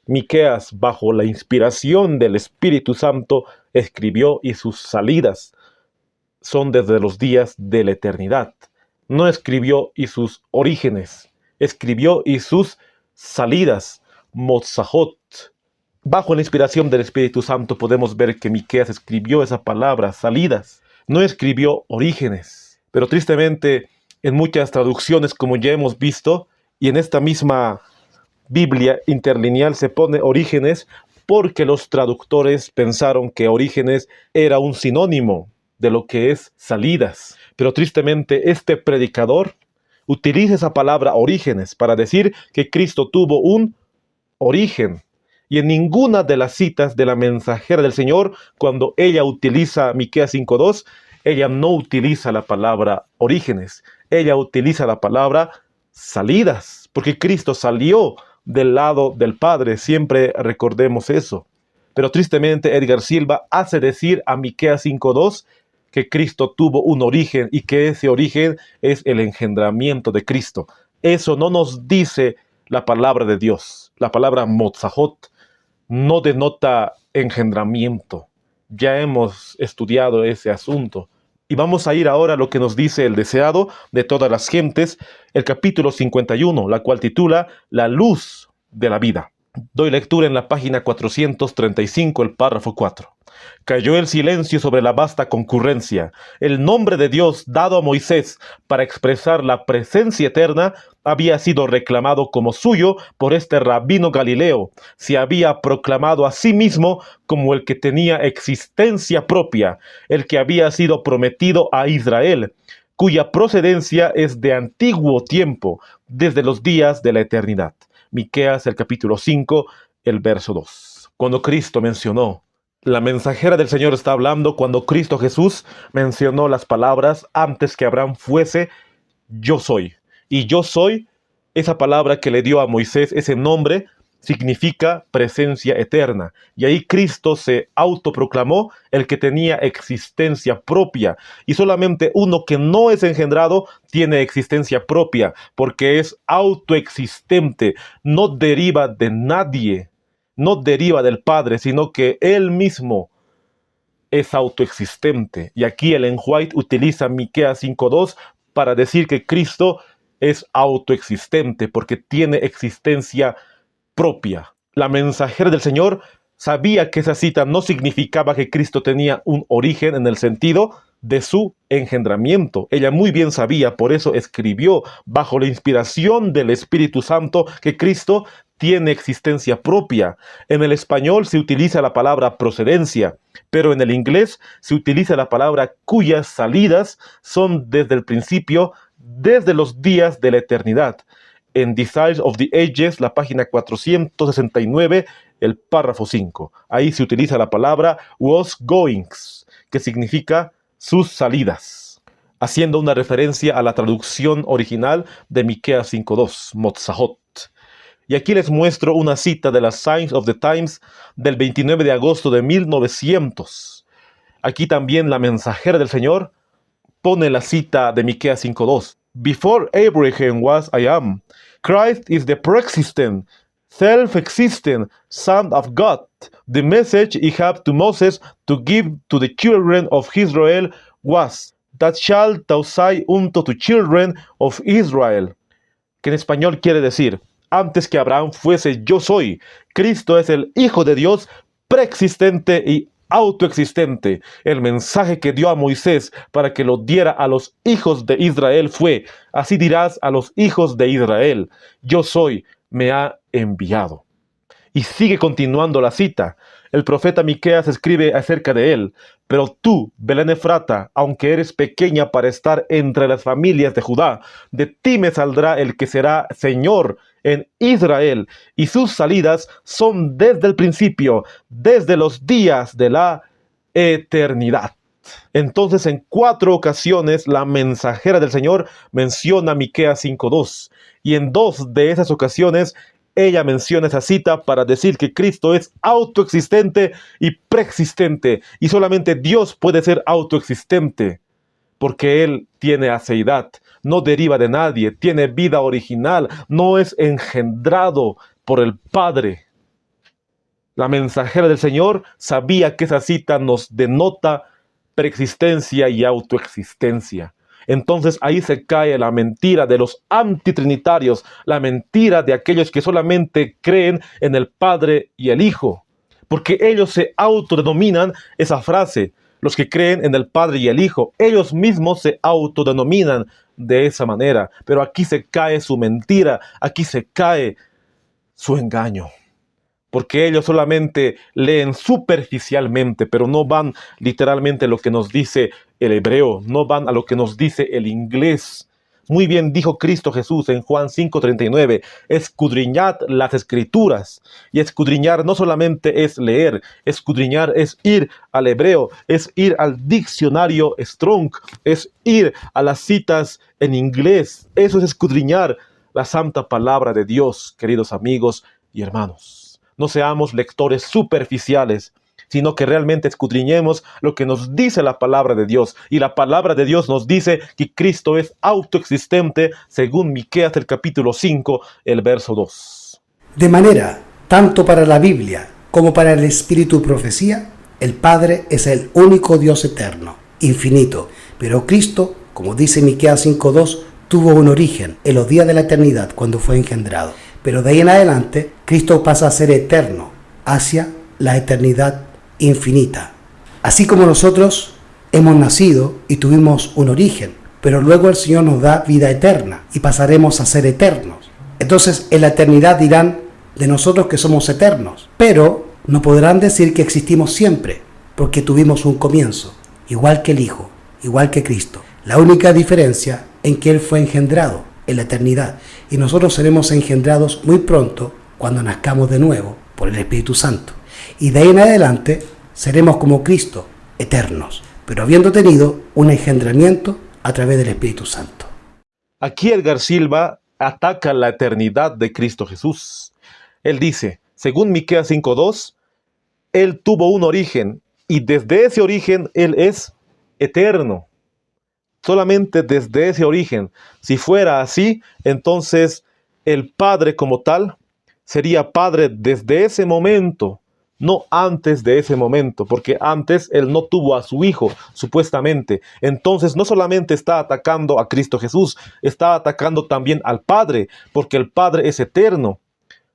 Miqueas, bajo la inspiración del Espíritu Santo, escribió y sus salidas son desde los días de la eternidad. No escribió y sus orígenes, escribió y sus salidas, motzahot. Bajo la inspiración del Espíritu Santo podemos ver que Miqueas escribió esa palabra, salidas, no escribió orígenes. Pero tristemente, en muchas traducciones, como ya hemos visto, y en esta misma Biblia interlineal se pone orígenes porque los traductores pensaron que orígenes era un sinónimo de lo que es salidas. Pero tristemente este predicador utiliza esa palabra orígenes para decir que Cristo tuvo un origen. Y en ninguna de las citas de la mensajera del Señor, cuando ella utiliza Miqueas 5:2, ella no utiliza la palabra orígenes, ella utiliza la palabra salidas, porque Cristo salió del lado del Padre, siempre recordemos eso. Pero tristemente Edgar Silva hace decir a Miqueas 5:2 que Cristo tuvo un origen y que ese origen es el engendramiento de Cristo. Eso no nos dice la palabra de Dios. La palabra motzahot no denota engendramiento. Ya hemos estudiado ese asunto. Y vamos a ir ahora a lo que nos dice el deseado de todas las gentes, el capítulo 51, la cual titula La luz de la vida. Doy lectura en la página 435, el párrafo 4. Cayó el silencio sobre la vasta concurrencia. El nombre de Dios dado a Moisés para expresar la presencia eterna había sido reclamado como suyo por este rabino Galileo. Se había proclamado a sí mismo como el que tenía existencia propia, el que había sido prometido a Israel, cuya procedencia es de antiguo tiempo, desde los días de la eternidad. Miqueas, el capítulo 5, el verso 2. Cuando Cristo mencionó, la mensajera del Señor está hablando cuando Cristo Jesús mencionó las palabras antes que Abraham fuese, yo soy. Y yo soy, esa palabra que le dio a Moisés, ese nombre, significa presencia eterna. Y ahí Cristo se autoproclamó el que tenía existencia propia. Y solamente uno que no es engendrado tiene existencia propia, porque es autoexistente, no deriva de nadie. No deriva del Padre, sino que Él mismo es autoexistente. Y aquí Ellen White utiliza Miqueas 5:2 para decir que Cristo es autoexistente, porque tiene existencia propia. La mensajera del Señor sabía que esa cita no significaba que Cristo tenía un origen en el sentido de su engendramiento. Ella muy bien sabía, por eso escribió bajo la inspiración del Espíritu Santo que Cristo tiene existencia propia. En el español se utiliza la palabra procedencia, pero en el inglés se utiliza la palabra cuyas salidas son desde el principio, desde los días de la eternidad. En Desires of the Ages, la página 469, el párrafo 5. Ahí se utiliza la palabra was goings, que significa sus salidas, haciendo una referencia a la traducción original de Miqueas 5:2, Motzahot. Y aquí les muestro una cita de la Signs of the Times del 29 de agosto de 1900. Aquí también la mensajera del Señor pone la cita de Miqueas 5:2. Before Abraham was I am. Christ is the pre-existent, self-existent Son of God. The message he had to Moses to give to the children of Israel was, that shalt thou say unto the children of Israel. Que en español quiere decir, antes que Abraham fuese yo soy. Cristo es el Hijo de Dios preexistente y autoexistente. El mensaje que dio a Moisés para que lo diera a los hijos de Israel fue, así dirás a los hijos de Israel, yo soy, me ha enviado. Y sigue continuando la cita. El profeta Miqueas escribe acerca de él, pero tú, Belén Efrata, aunque eres pequeña para estar entre las familias de Judá, de ti me saldrá el que será Señor en Israel, y sus salidas son desde el principio, desde los días de la eternidad. Entonces, en 4 ocasiones, la mensajera del Señor menciona Miqueas 5:2, y en 2 de esas ocasiones, ella menciona esa cita para decir que Cristo es autoexistente y preexistente, y solamente Dios puede ser autoexistente, porque Él tiene aceidad, no deriva de nadie, tiene vida original, no es engendrado por el Padre. La mensajera del Señor sabía que esa cita nos denota preexistencia y autoexistencia. Entonces ahí se cae la mentira de los antitrinitarios, la mentira de aquellos que solamente creen en el Padre y el Hijo, porque ellos se autodenominan esa frase, los que creen en el Padre y el Hijo, ellos mismos se autodenominan de esa manera, pero aquí se cae su mentira, aquí se cae su engaño, porque ellos solamente leen superficialmente, pero no van literalmente a lo que nos dice el hebreo, no van a lo que nos dice el inglés. Muy bien dijo Cristo Jesús en Juan 5:39, escudriñad las Escrituras. Y escudriñar no solamente es leer, escudriñar es ir al hebreo, es ir al diccionario Strong, es ir a las citas en inglés. Eso es escudriñar la santa palabra de Dios, queridos amigos y hermanos. No seamos lectores superficiales, sino que realmente escudriñemos lo que nos dice la palabra de Dios. Y la palabra de Dios nos dice que Cristo es autoexistente, según Miqueas el capítulo 5, el verso 2. De manera, tanto para la Biblia como para el Espíritu Profecía, el Padre es el único Dios eterno, infinito. Pero Cristo, como dice Miqueas 5:2, tuvo un origen en los días de la eternidad cuando fue engendrado. Pero de ahí en adelante, Cristo pasa a ser eterno, hacia la eternidad infinita. Así como nosotros hemos nacido y tuvimos un origen, pero luego el Señor nos da vida eterna y pasaremos a ser eternos. Entonces en la eternidad dirán de nosotros que somos eternos, pero no podrán decir que existimos siempre, porque tuvimos un comienzo, igual que el Hijo, igual que Cristo. La única diferencia en que Él fue engendrado en la eternidad, y nosotros seremos engendrados muy pronto cuando nazcamos de nuevo por el Espíritu Santo. Y de ahí en adelante seremos como Cristo, eternos, pero habiendo tenido un engendramiento a través del Espíritu Santo. Aquí Edgar Silva ataca la eternidad de Cristo Jesús. Él dice, según Miqueas 5:2, Él tuvo un origen y desde ese origen Él es eterno. Solamente desde ese origen. Si fuera así, entonces el Padre como tal sería Padre desde ese momento, no antes de ese momento, porque antes Él no tuvo a su Hijo, supuestamente. Entonces no solamente está atacando a Cristo Jesús, está atacando también al Padre, porque el Padre es eterno.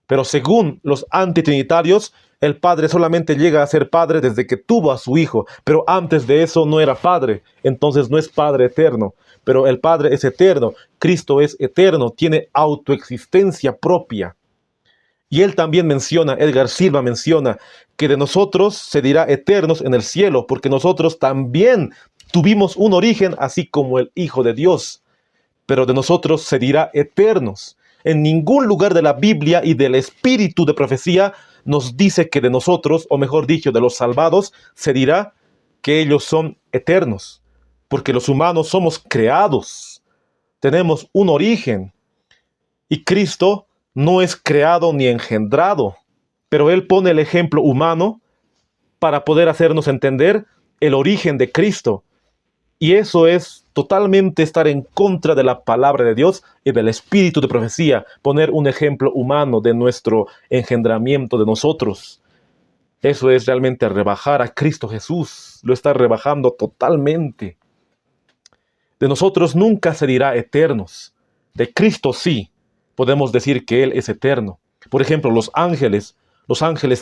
Pero según los antitrinitarios, el Padre solamente llega a ser Padre desde que tuvo a su Hijo, pero antes de eso no era Padre, entonces no es Padre eterno. Pero el Padre es eterno, Cristo es eterno, tiene autoexistencia propia. Y él también menciona, Edgar Silva menciona, que de nosotros se dirá eternos en el cielo, porque nosotros también tuvimos un origen, así como el Hijo de Dios. Pero de nosotros se dirá eternos. En ningún lugar de la Biblia y del espíritu de profecía nos dice que de nosotros, o mejor dicho, de los salvados, se dirá que ellos son eternos. Porque los humanos somos creados. Tenemos un origen. Y Cristo no es creado ni engendrado. Pero Él pone el ejemplo humano para poder hacernos entender el origen de Cristo. Y eso es totalmente estar en contra de la palabra de Dios y del espíritu de profecía, poner un ejemplo humano de nuestro engendramiento de nosotros. Eso es realmente rebajar a Cristo Jesús, lo está rebajando totalmente. De nosotros nunca se dirá eternos, de Cristo sí, podemos decir que Él es eterno. Por ejemplo, los ángeles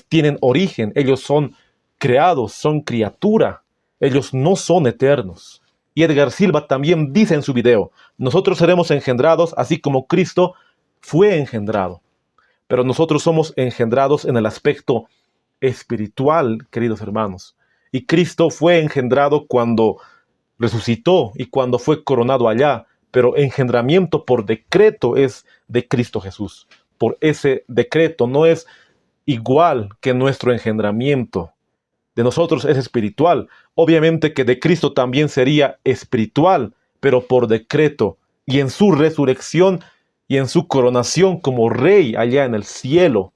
tienen origen, ellos son creados, son criatura, ellos no son eternos. Y Edgar Silva también dice en su video, nosotros seremos engendrados así como Cristo fue engendrado. Pero nosotros somos engendrados en el aspecto espiritual, queridos hermanos. Y Cristo fue engendrado cuando resucitó y cuando fue coronado allá. Pero engendramiento por decreto es de Cristo Jesús. Por ese decreto no es igual que nuestro engendramiento. De nosotros es espiritual. Obviamente que de Cristo también sería espiritual, pero por decreto. Y en su resurrección y en su coronación como rey allá en el cielo.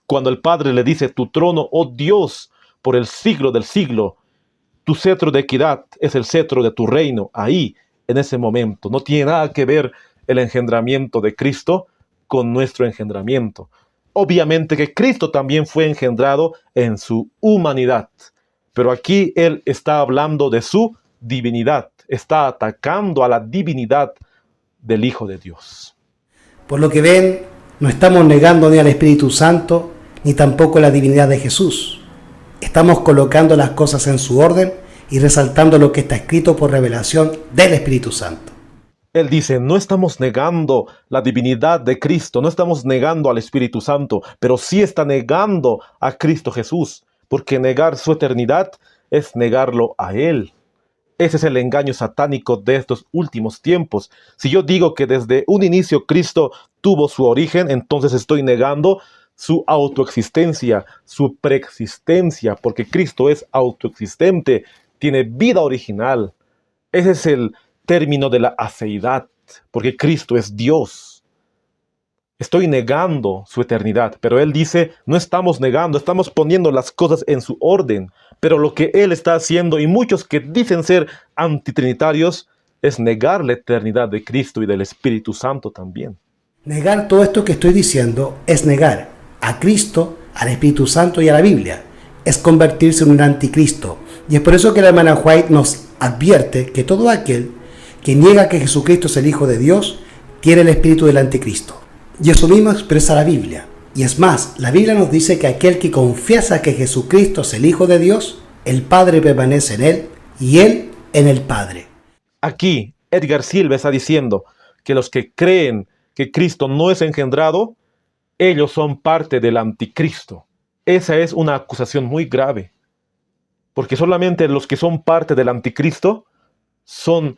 Cuando el Padre le dice, tu trono, oh Dios, por el siglo del siglo, tu cetro de equidad es el cetro de tu reino. Ahí, en ese momento. No tiene nada que ver el engendramiento de Cristo con nuestro engendramiento. Obviamente que Cristo también fue engendrado en su humanidad, pero aquí Él está hablando de su divinidad, está atacando a la divinidad del Hijo de Dios. Por lo que ven, no estamos negando ni al Espíritu Santo, ni tampoco la divinidad de Jesús. Estamos colocando las cosas en su orden y resaltando lo que está escrito por revelación del Espíritu Santo. Él dice, no estamos negando la divinidad de Cristo, no estamos negando al Espíritu Santo, pero sí está negando a Cristo Jesús, porque negar su eternidad es negarlo a Él. Ese es el engaño satánico de estos últimos tiempos. Si yo digo que desde un inicio Cristo tuvo su origen, entonces estoy negando su autoexistencia, su preexistencia, porque Cristo es autoexistente, tiene vida original. Ese es el término de la aceidad, porque Cristo es Dios. Estoy negando su eternidad, pero Él dice, no estamos negando, estamos poniendo las cosas en su orden, pero lo que Él está haciendo, y muchos que dicen ser antitrinitarios, es negar la eternidad de Cristo y del Espíritu Santo también. Negar todo esto que estoy diciendo es negar a Cristo, al Espíritu Santo y a la Biblia. Es convertirse en un anticristo. Y es por eso que la hermana White nos advierte que todo aquel que niega que Jesucristo es el Hijo de Dios, tiene el espíritu del anticristo. Y eso mismo expresa la Biblia. Y es más, la Biblia nos dice que aquel que confiesa que Jesucristo es el Hijo de Dios, el Padre permanece en él y él en el Padre. Aquí, Edgar Silva está diciendo que los que creen que Cristo no es engendrado, ellos son parte del anticristo. Esa es una acusación muy grave. Porque solamente los que son parte del anticristo son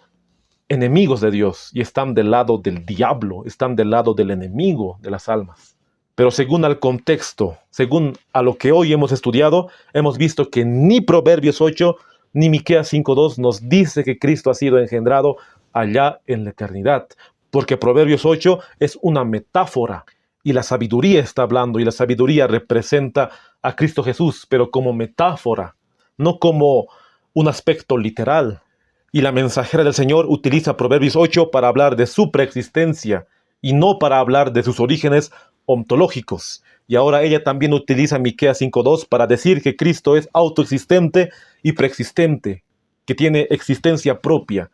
enemigos de Dios y están del lado del diablo, están del lado del enemigo de las almas. Pero según al contexto, según a lo que hoy hemos estudiado, hemos visto que ni Proverbios 8 ni Miqueas 5:2 nos dice que Cristo ha sido engendrado allá en la eternidad, porque Proverbios 8 es una metáfora y la sabiduría está hablando y la sabiduría representa a Cristo Jesús, pero como metáfora, no como un aspecto literal. Y la mensajera del Señor utiliza Proverbios 8 para hablar de su preexistencia y no para hablar de sus orígenes ontológicos. Y ahora ella también utiliza Miqueas 5:2 para decir que Cristo es autoexistente y preexistente, que tiene existencia propia.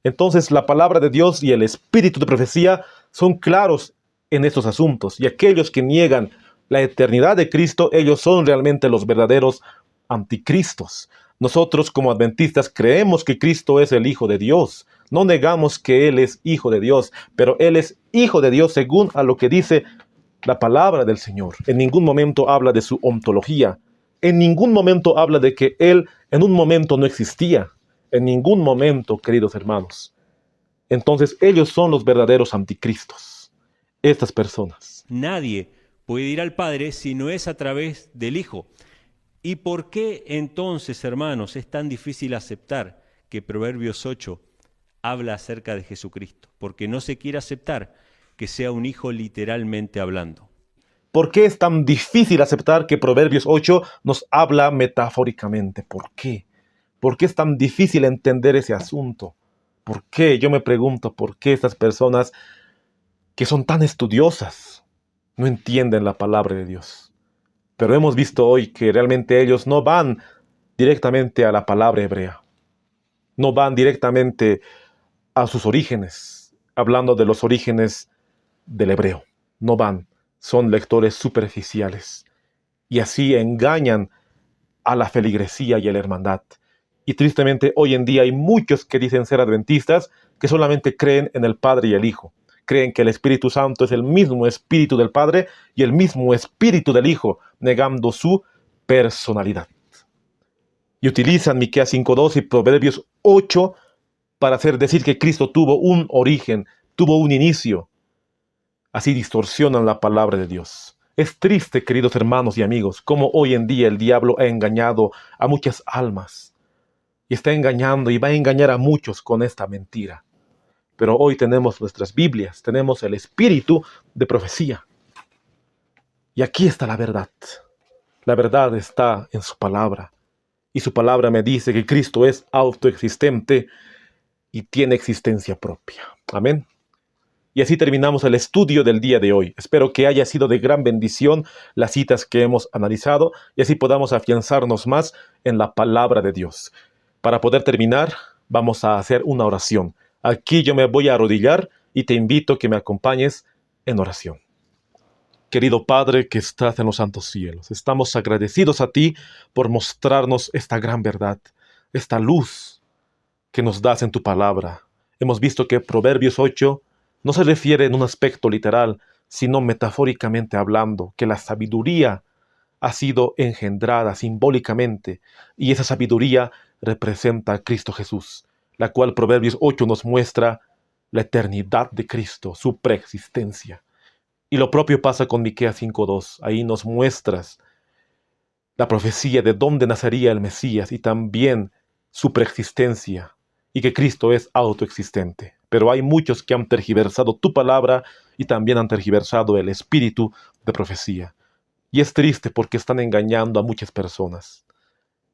Entonces la palabra de Dios y el espíritu de profecía son claros en estos asuntos. Y aquellos que niegan la eternidad de Cristo, ellos son realmente los verdaderos anticristos. Nosotros como adventistas creemos que Cristo es el Hijo de Dios. No negamos que Él es Hijo de Dios, pero Él es Hijo de Dios según a lo que dice la palabra del Señor. En ningún momento habla de su ontología. En ningún momento habla de que Él en un momento no existía. En ningún momento, queridos hermanos. Entonces ellos son los verdaderos anticristos. Estas personas. Nadie puede ir al Padre si no es a través del Hijo. ¿Y por qué entonces, hermanos, es tan difícil aceptar que Proverbios 8 habla acerca de Jesucristo? Porque no se quiere aceptar que sea un hijo literalmente hablando. ¿Por qué es tan difícil aceptar que Proverbios 8 nos habla metafóricamente? ¿Por qué? ¿Por qué es tan difícil entender ese asunto? ¿Por qué? Yo me pregunto, ¿por qué estas personas que son tan estudiosas no entienden la palabra de Dios? Pero hemos visto hoy que realmente ellos no van directamente a la palabra hebrea. No van directamente a sus orígenes, hablando de los orígenes del hebreo. No van, son lectores superficiales. Y así engañan a la feligresía y a la hermandad. Y tristemente hoy en día hay muchos que dicen ser adventistas que solamente creen en el Padre y el Hijo. Creen que el Espíritu Santo es el mismo Espíritu del Padre y el mismo Espíritu del Hijo, negando su personalidad. Y utilizan Miqueas 5:2 y Proverbios 8 para hacer decir que Cristo tuvo un origen, tuvo un inicio. Así distorsionan la palabra de Dios. Es triste, queridos hermanos y amigos, cómo hoy en día el diablo ha engañado a muchas almas. Y está engañando y va a engañar a muchos con esta mentira. Pero hoy tenemos nuestras Biblias, tenemos el espíritu de profecía. Y aquí está la verdad. La verdad está en su palabra. Y su palabra me dice que Cristo es autoexistente y tiene existencia propia. Amén. Y así terminamos el estudio del día de hoy. Espero que haya sido de gran bendición las citas que hemos analizado y así podamos afianzarnos más en la palabra de Dios. Para poder terminar, vamos a hacer una oración. Aquí yo me voy a arrodillar y te invito a que me acompañes en oración. Querido Padre que estás en los santos cielos, estamos agradecidos a ti por mostrarnos esta gran verdad, esta luz que nos das en tu palabra. Hemos visto que Proverbios 8 no se refiere en un aspecto literal, sino metafóricamente hablando, que la sabiduría ha sido engendrada simbólicamente y esa sabiduría representa a Cristo Jesús, la cual Proverbios 8 nos muestra la eternidad de Cristo, su preexistencia. Y lo propio pasa con Miqueas 5:2. Ahí nos muestras la profecía de dónde nacería el Mesías y también su preexistencia y que Cristo es autoexistente. Pero hay muchos que han tergiversado tu palabra y también han tergiversado el espíritu de profecía. Y es triste porque están engañando a muchas personas.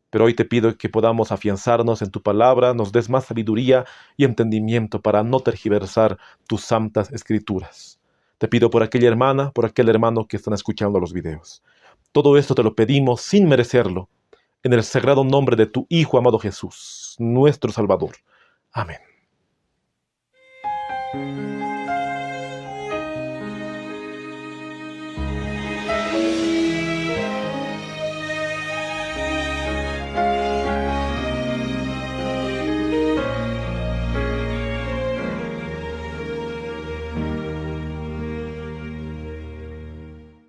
Pero hoy te pido que podamos afianzarnos en tu palabra, nos des más sabiduría y entendimiento para no tergiversar tus santas escrituras. Te pido por aquella hermana, por aquel hermano que están escuchando los videos. Todo esto te lo pedimos sin merecerlo, en el sagrado nombre de tu Hijo amado Jesús, nuestro Salvador. Amén.